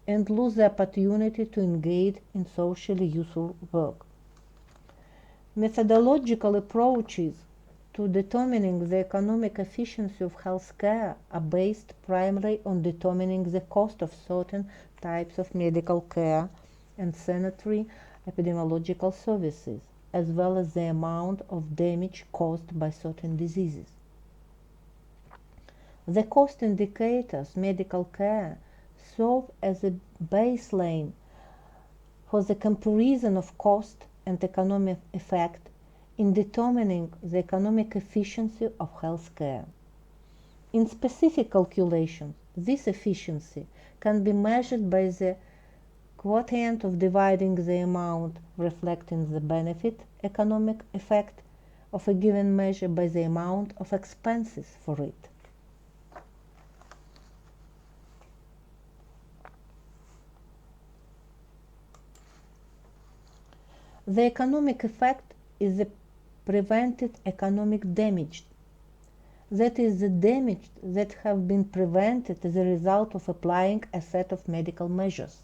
and lose the opportunity to engage in socially useful work. Methodological approaches to determining the economic efficiency of healthcare are based primarily on determining the cost of certain types of medical care and sanitary epidemiological services, as well as the amount of damage caused by certain diseases. The cost indicators medical care serve as a baseline for the comparison of cost and economic effect in determining the economic efficiency of healthcare. In specific calculations, this efficiency can be measured by the quotient of dividing the amount reflecting the benefit economic effect of a given measure by the amount of expenses for it. The economic effect is the prevented economic damage, that is, the damage that have been prevented as a result of applying a set of medical measures.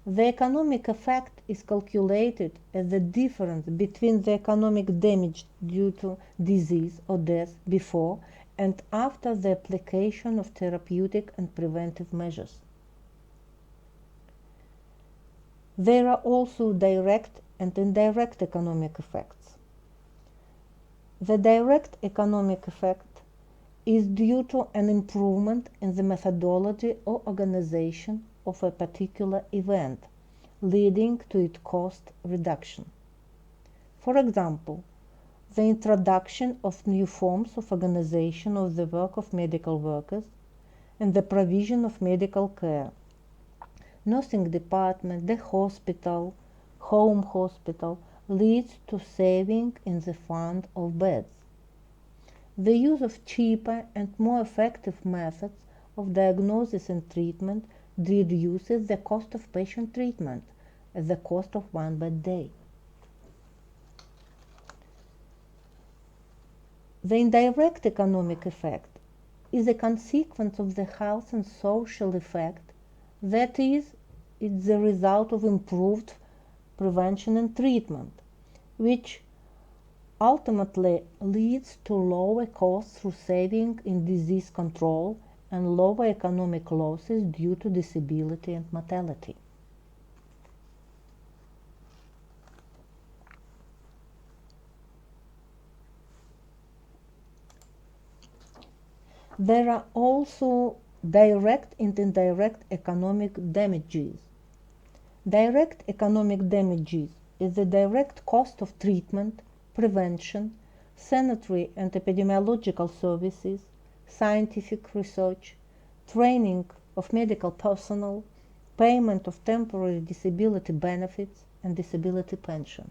The economic effect is calculated as the difference between the economic damage due to disease or death before and after the application of therapeutic and preventive measures. There are also direct and indirect economic effects. The direct economic effect is due to an improvement in the methodology or organization of a particular event, leading to its cost reduction. For example, the introduction of new forms of organization of the work of medical workers and the provision of medical care, nursing department, the hospital, home hospital, leads to saving in the fund of beds. The use of cheaper and more effective methods of diagnosis and treatment reduces the cost of patient treatment at the cost of one bed day. The indirect economic effect is a consequence of the health and social effect, that is, it's the result of improved prevention and treatment, which ultimately leads to lower costs through saving in disease control and lower economic losses due to disability and mortality. There are also direct and indirect economic damages. Direct economic damages is the direct cost of treatment, prevention, sanitary and epidemiological services, scientific research, training of medical personnel, payment of temporary disability benefits, and disability pension.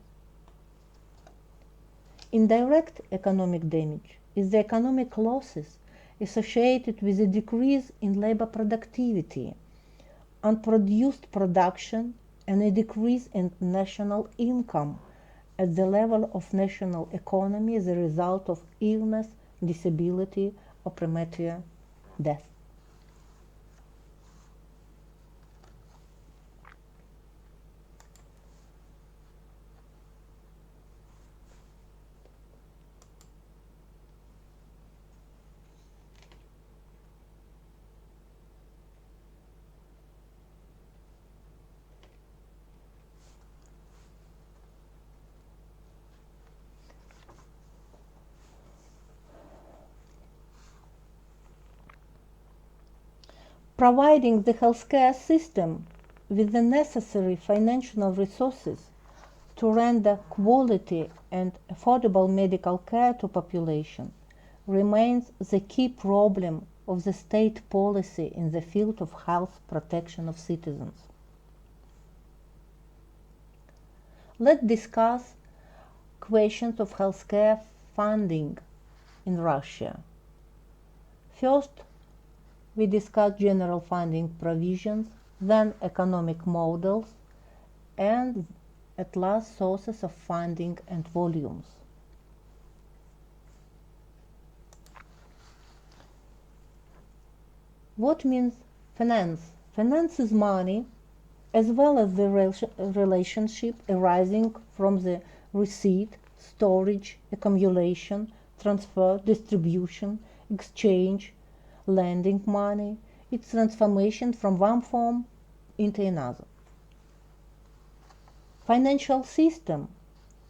Indirect economic damage is the economic losses associated with a decrease in labor productivity, unproduced production, and a decrease in national income at the level of national economy as a result of illness, disability, or premature death. Providing the healthcare system with the necessary financial resources to render quality and affordable medical care to population remains the key problem of the state policy in the field of health protection of citizens. Let's discuss questions of healthcare funding in Russia. First, we discuss general funding provisions, then economic models, and at last sources of funding and volumes. What means finance? Finance is money as well as the relationship arising from the receipt, storage, accumulation, transfer, distribution, exchange, lending money, its transformation from one form into another. Financial system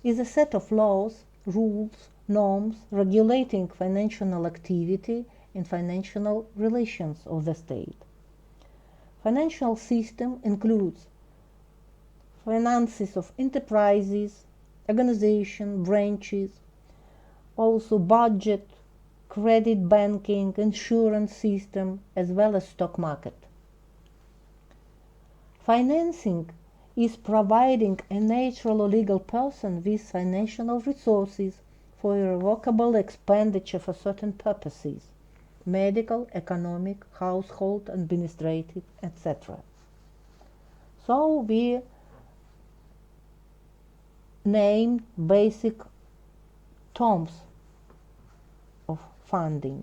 is a set of laws, rules, norms regulating financial activity and financial relations of the state. Financial system includes finances of enterprises, organization, branches, also budget, credit banking, insurance system, as well as stock market. Financing is providing a natural or legal person with financial resources for irrevocable expenditure for certain purposes: medical, economic, household, administrative, etc. So we name basic terms of funding.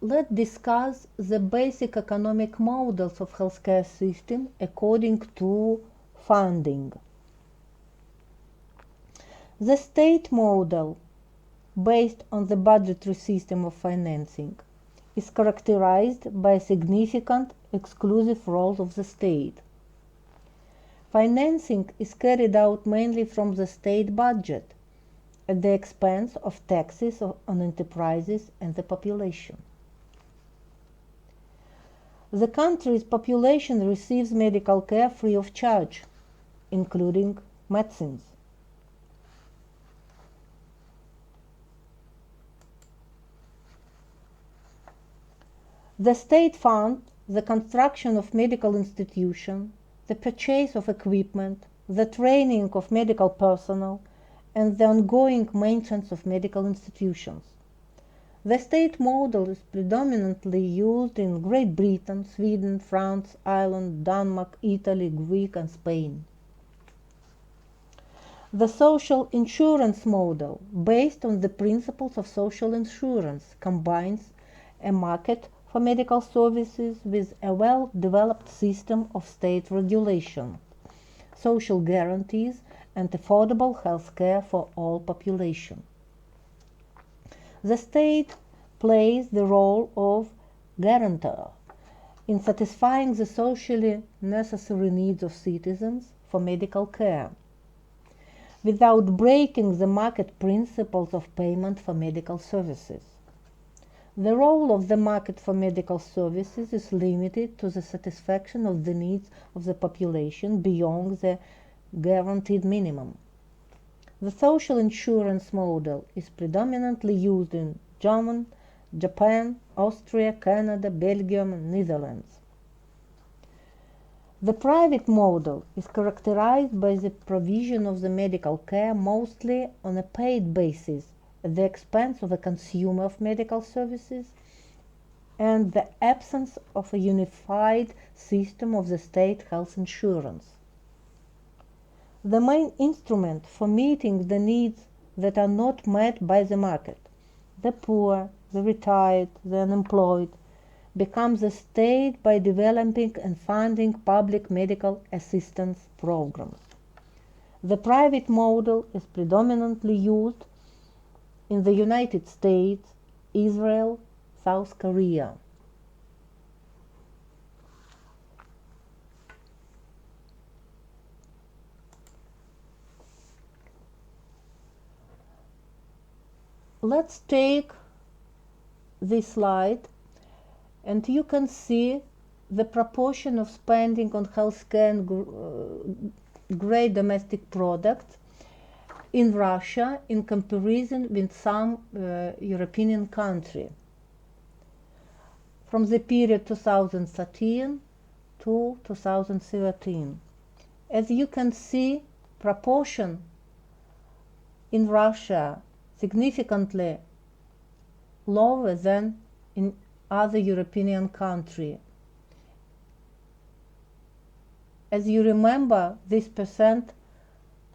Let's discuss the basic economic models of healthcare system according to funding. The state model, based on the budgetary system of financing, is characterized by a significant exclusive role of the state. Financing is carried out mainly from the state budget at the expense of taxes on enterprises and the population. The country's population receives medical care free of charge, including medicines. The state funds the construction of medical institutions, the purchase of equipment, the training of medical personnel, and the ongoing maintenance of medical institutions. The state model is predominantly used in Great Britain, Sweden, France, Ireland, Denmark, Italy, Greece, and Spain. The social insurance model, based on the principles of social insurance, combines a market for medical services with a well-developed system of state regulation. social guarantees, and affordable health care for all population. The state plays the role of guarantor in satisfying the socially necessary needs of citizens for medical care, without breaking the market principles of payment for medical services. The role of the market for medical services is limited to the satisfaction of the needs of the population beyond the guaranteed minimum. The social insurance model is predominantly used in Germany, Japan, Austria, Canada, Belgium, and Netherlands. The private model is characterized by the provision of the medical care mostly on a paid basis at the expense of the consumer of medical services and the absence of a unified system of the state health insurance. The main instrument for meeting the needs that are not met by the market, the poor, the retired, the unemployed, becomes the state by developing and funding public medical assistance programs. The private model is predominantly used in the United States, Israel, South Korea. Let's take this slide, and you can see the proportion of spending on healthcare and great domestic product in Russia in comparison with some European countries from the period 2013 to 2013. As you can see, proportion in Russia significantly lower than in other European countries. As you remember, this percent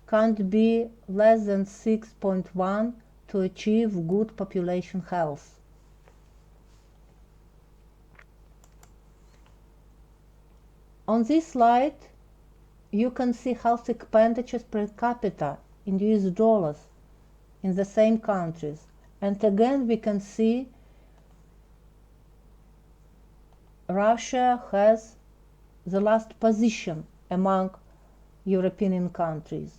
can't be less than 6.1 to achieve good population health. On this slide, you can see health expenditures per capita in US dollars in the same countries. And again, we can see Russia has the last position among European countries.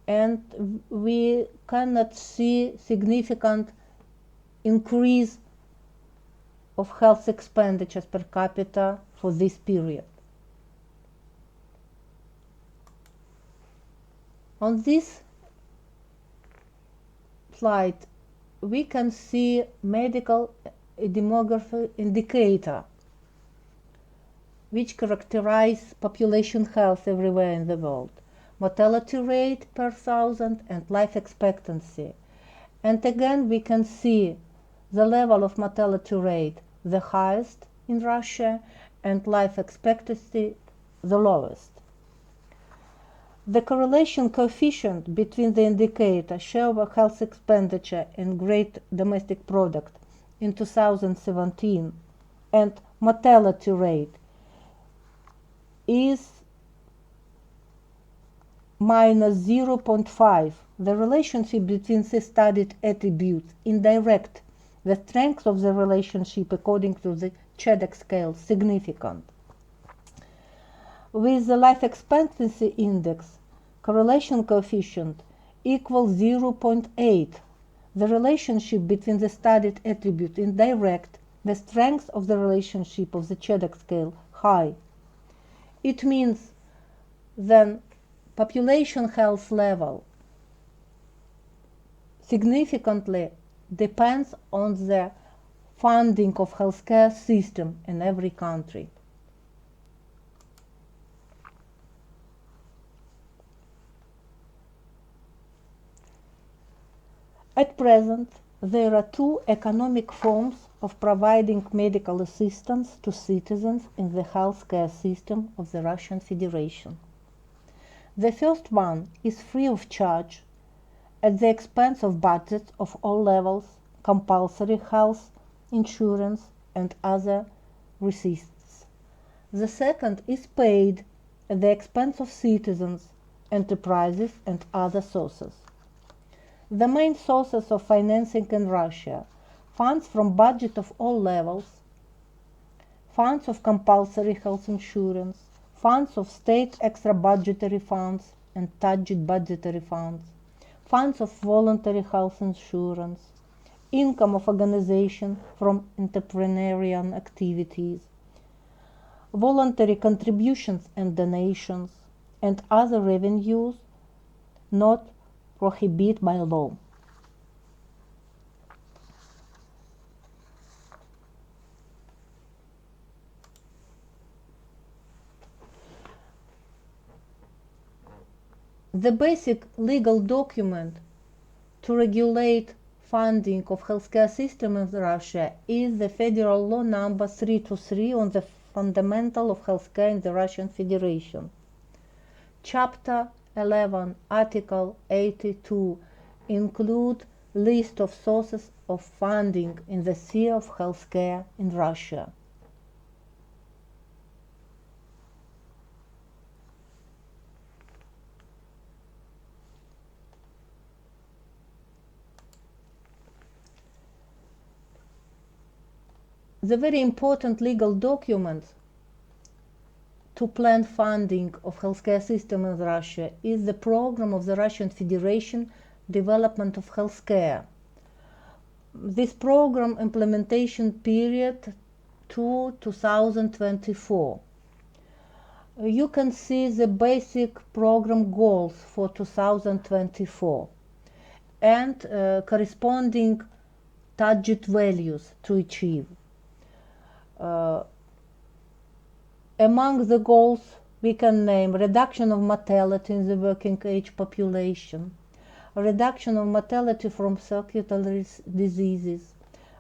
And we cannot see significant increase of health expenditures per capita for this period. On this slide, we can see medical demography indicator, which characterize population health everywhere in the world. Mortality rate per thousand and life expectancy. And again, we can see the level of mortality rate, the highest in Russia, and life expectancy, the lowest. The correlation coefficient between the indicator share of health expenditure and great domestic product in 2017 and mortality rate is minus 0.5. The relationship between the studied attributes indirect. The strength of the relationship according to the Chedek scale significant. With the life expectancy index, correlation coefficient equals 0.8. The relationship between the studied attribute indirect. The strength of the relationship of the Chedek scale high. It means then population health level significantly depends on the funding of healthcare system in every country. At present, there are two economic forms of providing medical assistance to citizens in the healthcare system of the Russian Federation. The first one is free of charge at the expense of budgets of all levels, compulsory health insurance and other receipts. The second is paid at the expense of citizens, enterprises, and other sources. The main sources of financing in Russia: funds from budget of all levels, funds of compulsory health insurance, funds of state extra budgetary funds and touched budgetary funds, funds of voluntary health insurance, income of organization from entrepreneurial activities, voluntary contributions and donations, and other revenues not prohibited by law. The basic legal document to regulate funding of healthcare system in Russia is the Federal Law number 323 on the fundamental of healthcare in the Russian Federation. Chapter 11, Article 82 include list of sources of funding in the sphere of healthcare in Russia. The very important legal document to plan funding of healthcare system in Russia is the program of the Russian Federation Development of Healthcare. This program implementation period to 2024. You can see the basic program goals for 2024 and corresponding target values to achieve. Among the goals we can name reduction of mortality in the working age population, reduction of mortality from circulatory diseases,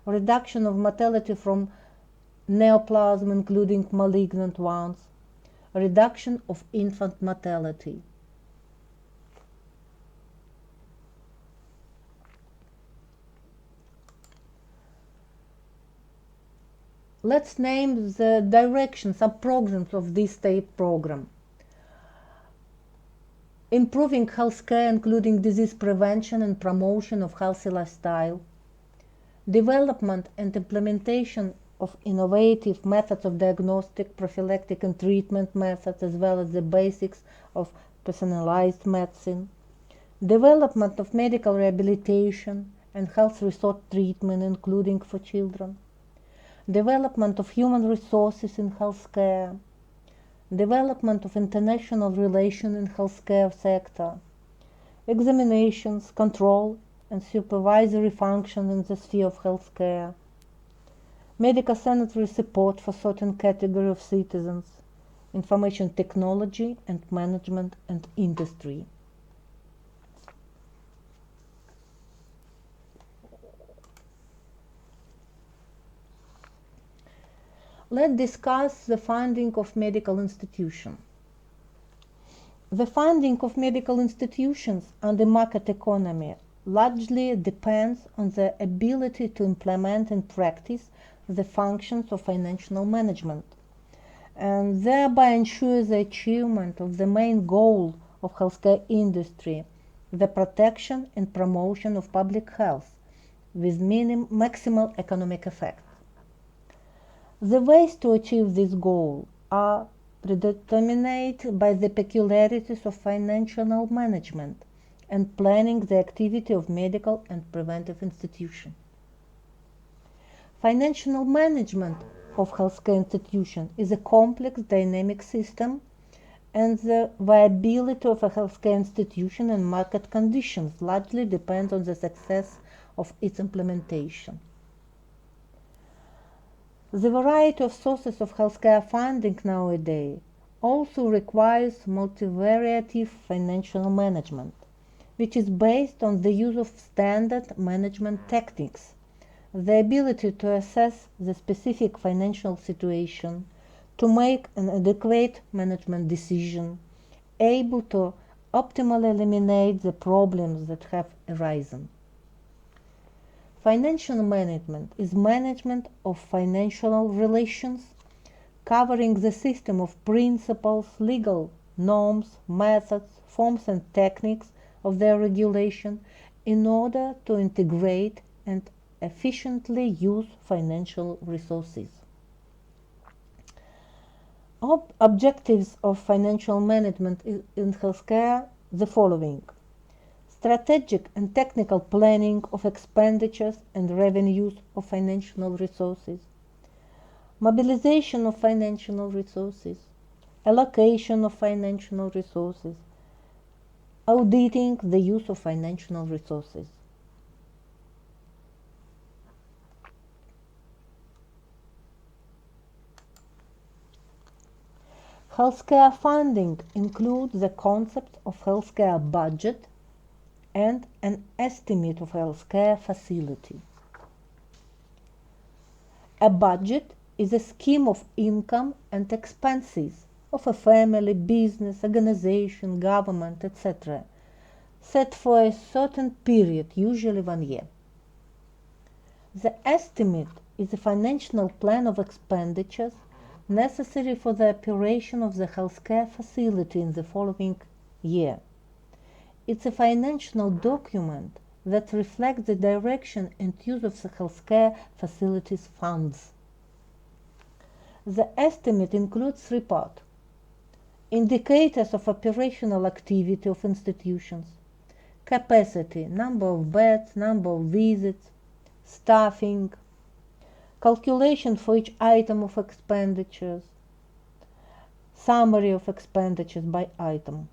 reduction of mortality from neoplasm including malignant ones, reduction of infant mortality. Let's name the directions, sub-programs of this state program. Improving healthcare, including disease prevention and promotion of healthy lifestyle. Development and implementation of innovative methods of diagnostic, prophylactic, and treatment methods, as well as the basics of personalized medicine. Development of medical rehabilitation and health resort treatment, including for children. Development of human resources in healthcare, development of international relations in healthcare sector, examinations, control, and supervisory function in the sphere of healthcare, medical sanitary support for certain category of citizens, information technology and management and industry. Let's discuss the funding of medical institutions. The funding of medical institutions under market economy largely depends on the ability to implement and practice the functions of financial management, and thereby ensure the achievement of the main goal of healthcare industry, the protection and promotion of public health with maximal economic effect. The ways to achieve this goal are predetermined by the peculiarities of financial management and planning the activity of medical and preventive institutions. Financial management of healthcare institutions is a complex dynamic system, and the viability of a healthcare institution and market conditions largely depend on the success of its implementation. The variety of sources of healthcare funding nowadays also requires multivariate financial management, which is based on the use of standard management techniques, the ability to assess the specific financial situation, to make an adequate management decision, able to optimally eliminate the problems that have arisen. Financial management is management of financial relations, covering the system of principles, legal norms, methods, forms and techniques of their regulation in order to integrate and efficiently use financial resources. Objectives of financial management in healthcare the following: strategic and technical planning of expenditures and revenues of financial resources, mobilization of financial resources, allocation of financial resources, auditing the use of financial resources. Healthcare funding includes the concept of healthcare budget and an estimate of healthcare facility. A budget is a scheme of income and expenses of a family, business, organization, government, etc., set for a certain period, usually 1 year. The estimate is a financial plan of expenditures necessary for the operation of the healthcare facility in the following year. It's a financial document that reflects the direction and use of the healthcare facility's funds. The estimate includes 3 parts: indicators of operational activity of institutions, capacity, number of beds, number of visits, staffing, calculation for each item of expenditures, summary of expenditures by item.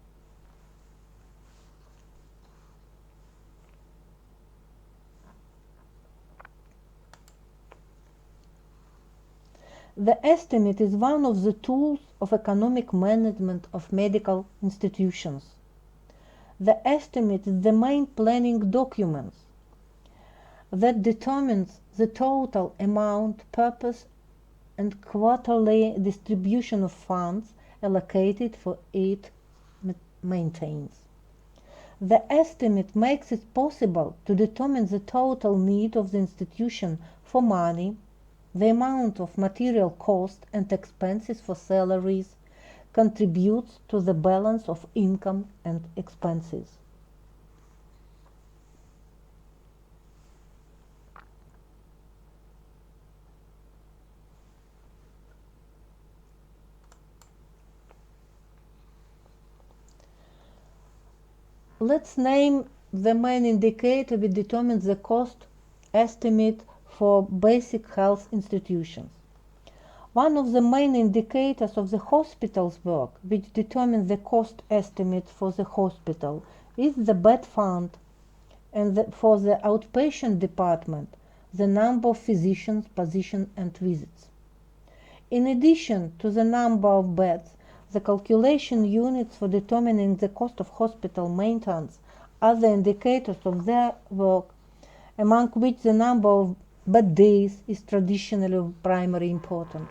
The estimate is one of the tools of economic management of medical institutions. The estimate is the main planning document that determines the total amount, purpose, and quarterly distribution of funds allocated for it maintains. The estimate makes it possible to determine the total need of the institution for money, the amount of material cost and expenses for salaries, contributes to the balance of income and expenses. Let's name the main indicator which determines the cost estimate for basic health institutions. One of the main indicators of the hospital's work, which determines the cost estimate for the hospital, is the bed fund, and for the outpatient department, the number of physicians, positions, and visits. In addition to the number of beds, the calculation units for determining the cost of hospital maintenance are the indicators of their work, among which the number of bed days is traditionally of primary importance.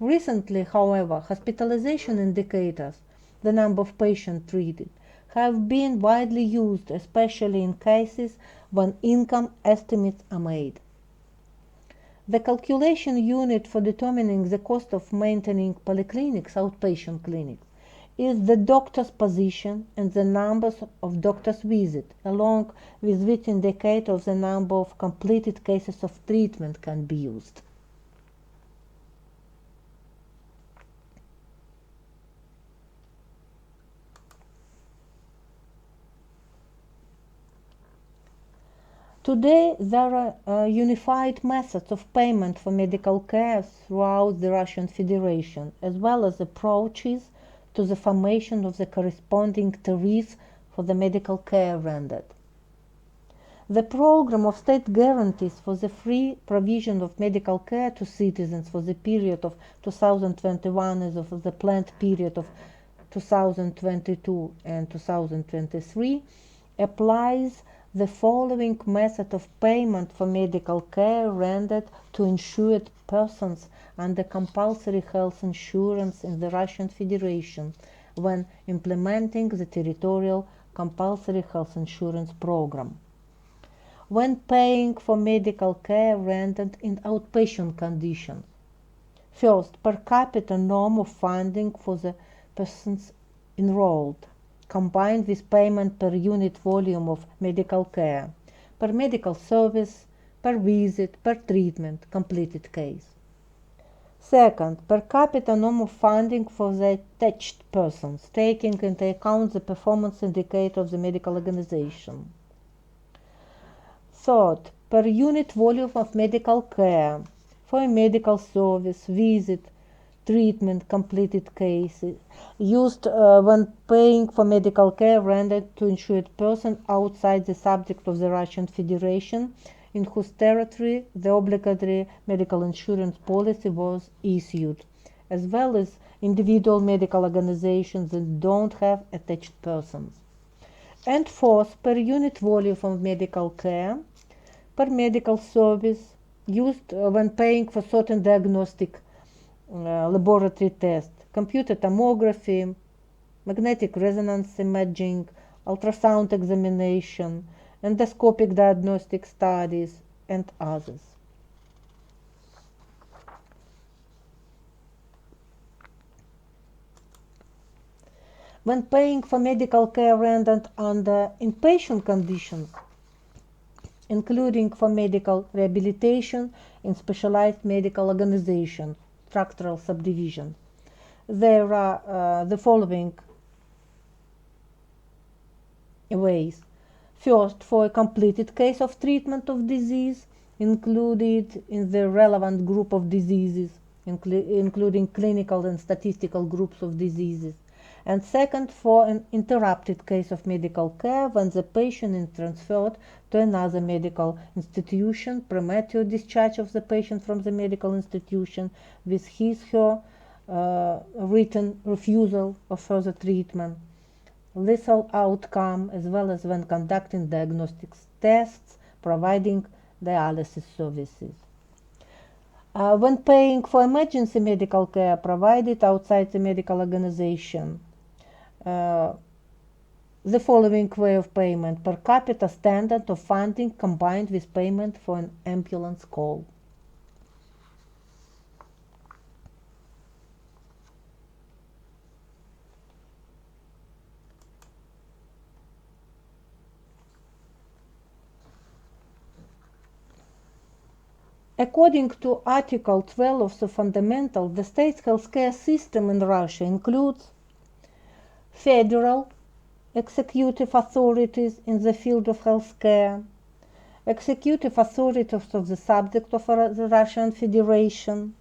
Recently, however, hospitalization indicators, the number of patients treated, have been widely used, especially in cases when income estimates are made. The calculation unit for determining the cost of maintaining polyclinics, outpatient clinics, is the doctor's position and the numbers of doctor's visits, along with which indicator of the number of completed cases of treatment can be used. Today, there are unified methods of payment for medical care throughout the Russian Federation, as well as approaches to the formation of the corresponding tariff for the medical care rendered. The program of state guarantees for the free provision of medical care to citizens for the period of 2021 as of the planned period of 2022 and 2023 applies the following method of payment for medical care rendered to insured persons under compulsory health insurance in the Russian Federation when implementing the territorial compulsory health insurance program. When paying for medical care rendered in outpatient conditions, first, per capita norm of funding for the persons enrolled, combined with payment per unit volume of medical care, per medical service, per visit, per treatment, completed case. Second, per capita normal funding for the attached persons, taking into account the performance indicator of the medical organization. Third, per unit volume of medical care for a medical service, visit, treatment, completed cases, used when paying for medical care rendered to insured person outside the subject of the Russian Federation, in whose territory the obligatory medical insurance policy was issued, as well as individual medical organizations that don't have attached persons. And fourth, per unit volume of medical care, per medical service, used when paying for certain diagnostic laboratory tests, computer tomography, magnetic resonance imaging, ultrasound examination, endoscopic diagnostic studies, and others. When paying for medical care rendered under inpatient conditions, including for medical rehabilitation in specialized medical organizations, structural subdivisions, there are the following ways. First, for a completed case of treatment of disease included in the relevant group of diseases, including clinical and statistical groups of diseases. And second, for an interrupted case of medical care when the patient is transferred to another medical institution, premature discharge of the patient from the medical institution with his/her written refusal of further treatment, lethal outcome, as well as when conducting diagnostic tests, providing dialysis services. When paying for emergency medical care provided outside the medical organization, the following way of payment: per capita standard of funding combined with payment for an ambulance call. According to Article 12 of the Fundamental, the state's healthcare system in Russia includes federal executive authorities in the field of healthcare, executive authorities of the subject of the Russian Federation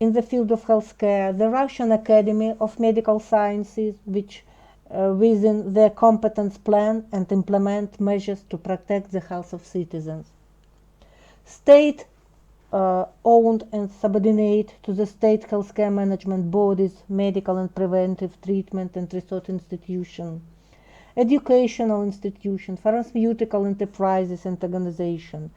in the field of healthcare, the Russian Academy of Medical Sciences, which within their competence plan and implement measures to protect the health of citizens. State owned and subordinate to the state healthcare management bodies, medical and preventive treatment and research institutions, educational institutions, pharmaceutical enterprises and organizations,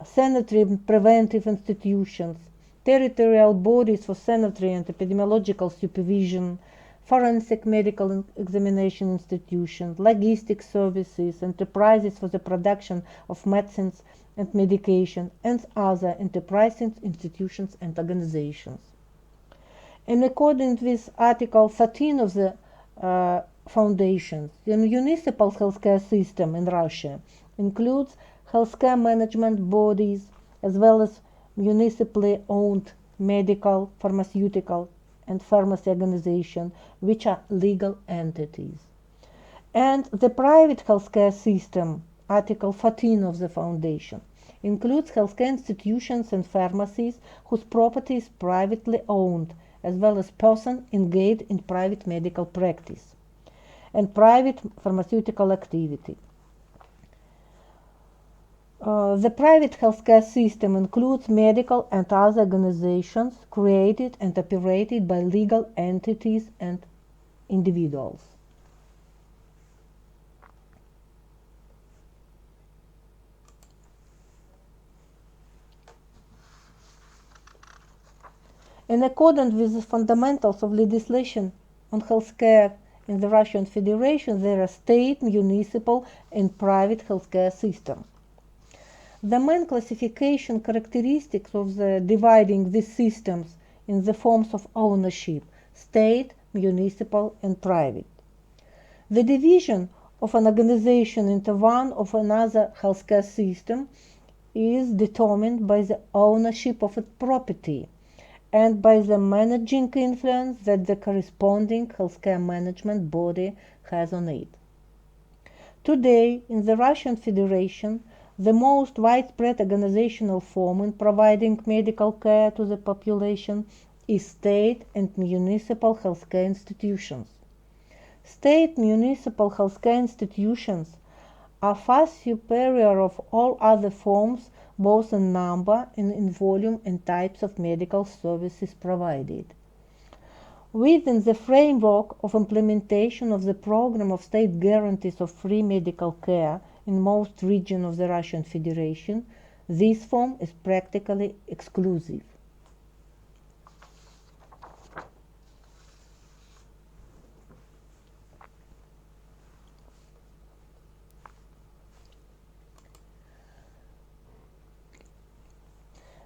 sanitary and preventive institutions, territorial bodies for sanitary and epidemiological supervision, forensic medical examination institutions, logistic services, enterprises for the production of medicines and medication, and other enterprising institutions and organizations. In accordance with Article 13 of the Foundations, the municipal healthcare system in Russia includes healthcare management bodies as well as municipally owned medical, pharmaceutical, and pharmacy organizations, which are legal entities. And the private healthcare system, Article 14 of the Foundation, includes healthcare institutions and pharmacies whose property is privately owned, as well as persons engaged in private medical practice and private pharmaceutical activity. The private healthcare system includes medical and other organizations created and operated by legal entities and individuals. In accordance with the fundamentals of legislation on healthcare in the Russian Federation, there are state, municipal, and private healthcare systems. The main classification characteristics of the dividing these systems in the forms of ownership, state, municipal, and private. The division of an organization into one or another healthcare system is determined by the ownership of its property and by the managing influence that the corresponding healthcare management body has on it. Today, in the Russian Federation, the most widespread organizational form in providing medical care to the population is state and municipal healthcare institutions. State municipal healthcare institutions are far superior of all other forms, both in number and in volume and types of medical services provided. Within the framework of implementation of the program of state guarantees of free medical care in most regions of the Russian Federation, this form is practically exclusive.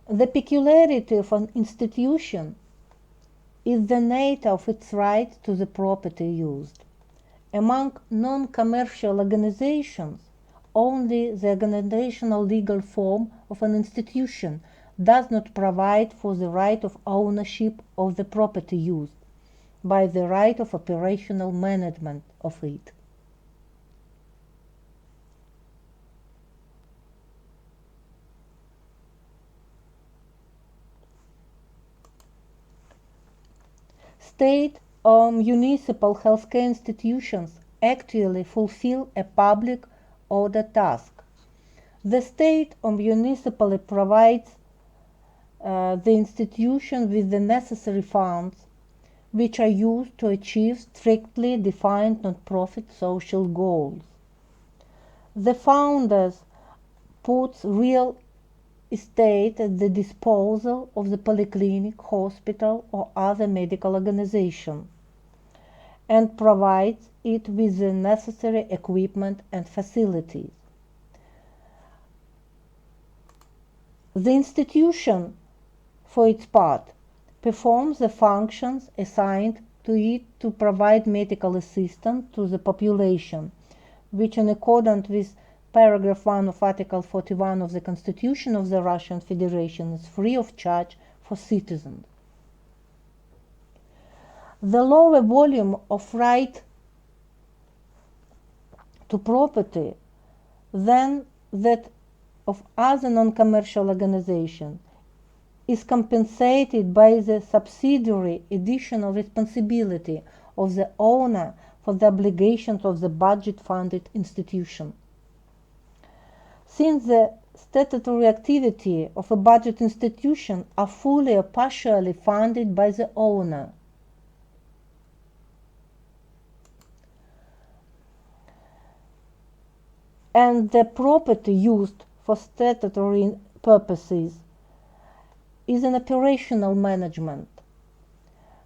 The peculiarity of an institution is the nature of its right to the property used. Among non-commercial organizations, only the organizational legal form of an institution does not provide for the right of ownership of the property used, by the right of operational management of it. State or municipal healthcare institutions actually fulfill a public order task. The state or municipally provides the institution with the necessary funds which are used to achieve strictly defined non-profit social goals. The founders put real estate at the disposal of the polyclinic, hospital, or other medical organization, and provides it with the necessary equipment and facilities. The institution, for its part, performs the functions assigned to it to provide medical assistance to the population, which, in accordance with Paragraph 1 of Article 41 of the Constitution of the Russian Federation, is free of charge for citizens. The lower volume of right to property than that of other non-commercial organizations is compensated by the subsidiary additional responsibility of the owner for the obligations of the budget-funded institution. Since the statutory activity of a budget institution are fully or partially funded by the owner, and the property used for statutory purposes is an operational management,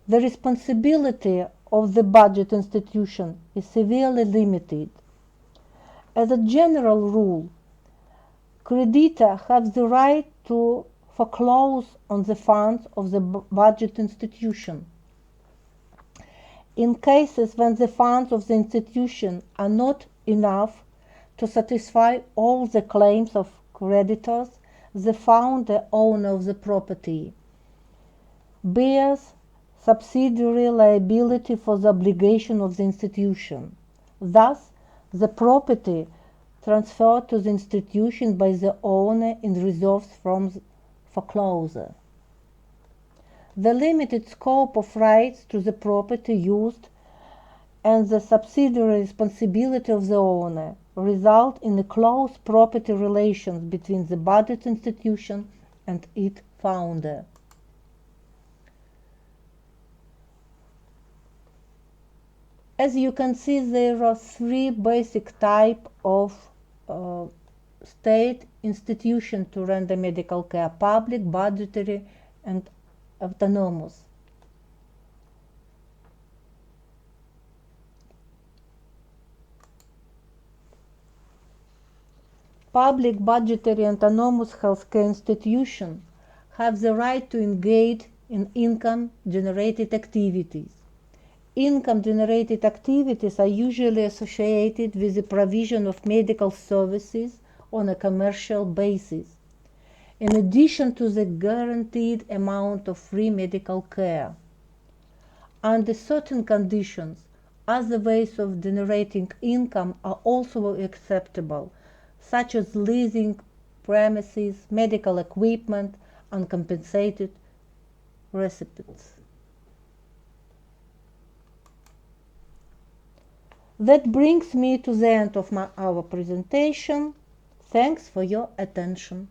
the responsibility of the budget institution is severely limited. As a general rule, creditor has the right to foreclose on the funds of the budget institution. In cases when the funds of the institution are not enough to satisfy all the claims of creditors, the founder owner of the property bears subsidiary liability for the obligation of the institution. Thus, the property transferred to the institution by the owner in reserves from foreclosure. The limited scope of rights to the property used and the subsidiary responsibility of the owner result in a close property relations between the budget institution and its founder. As you can see, there are three basic types of state institution to render medical care: public, budgetary, and autonomous. Public, budgetary, and autonomous healthcare institutions have the right to engage in income-generated activities. Income-generated activities are usually associated with the provision of medical services on a commercial basis, in addition to the guaranteed amount of free medical care. Under certain conditions, other ways of generating income are also acceptable, such as leasing premises, medical equipment, uncompensated recipients. That brings me to the end of our presentation. Thanks for your attention.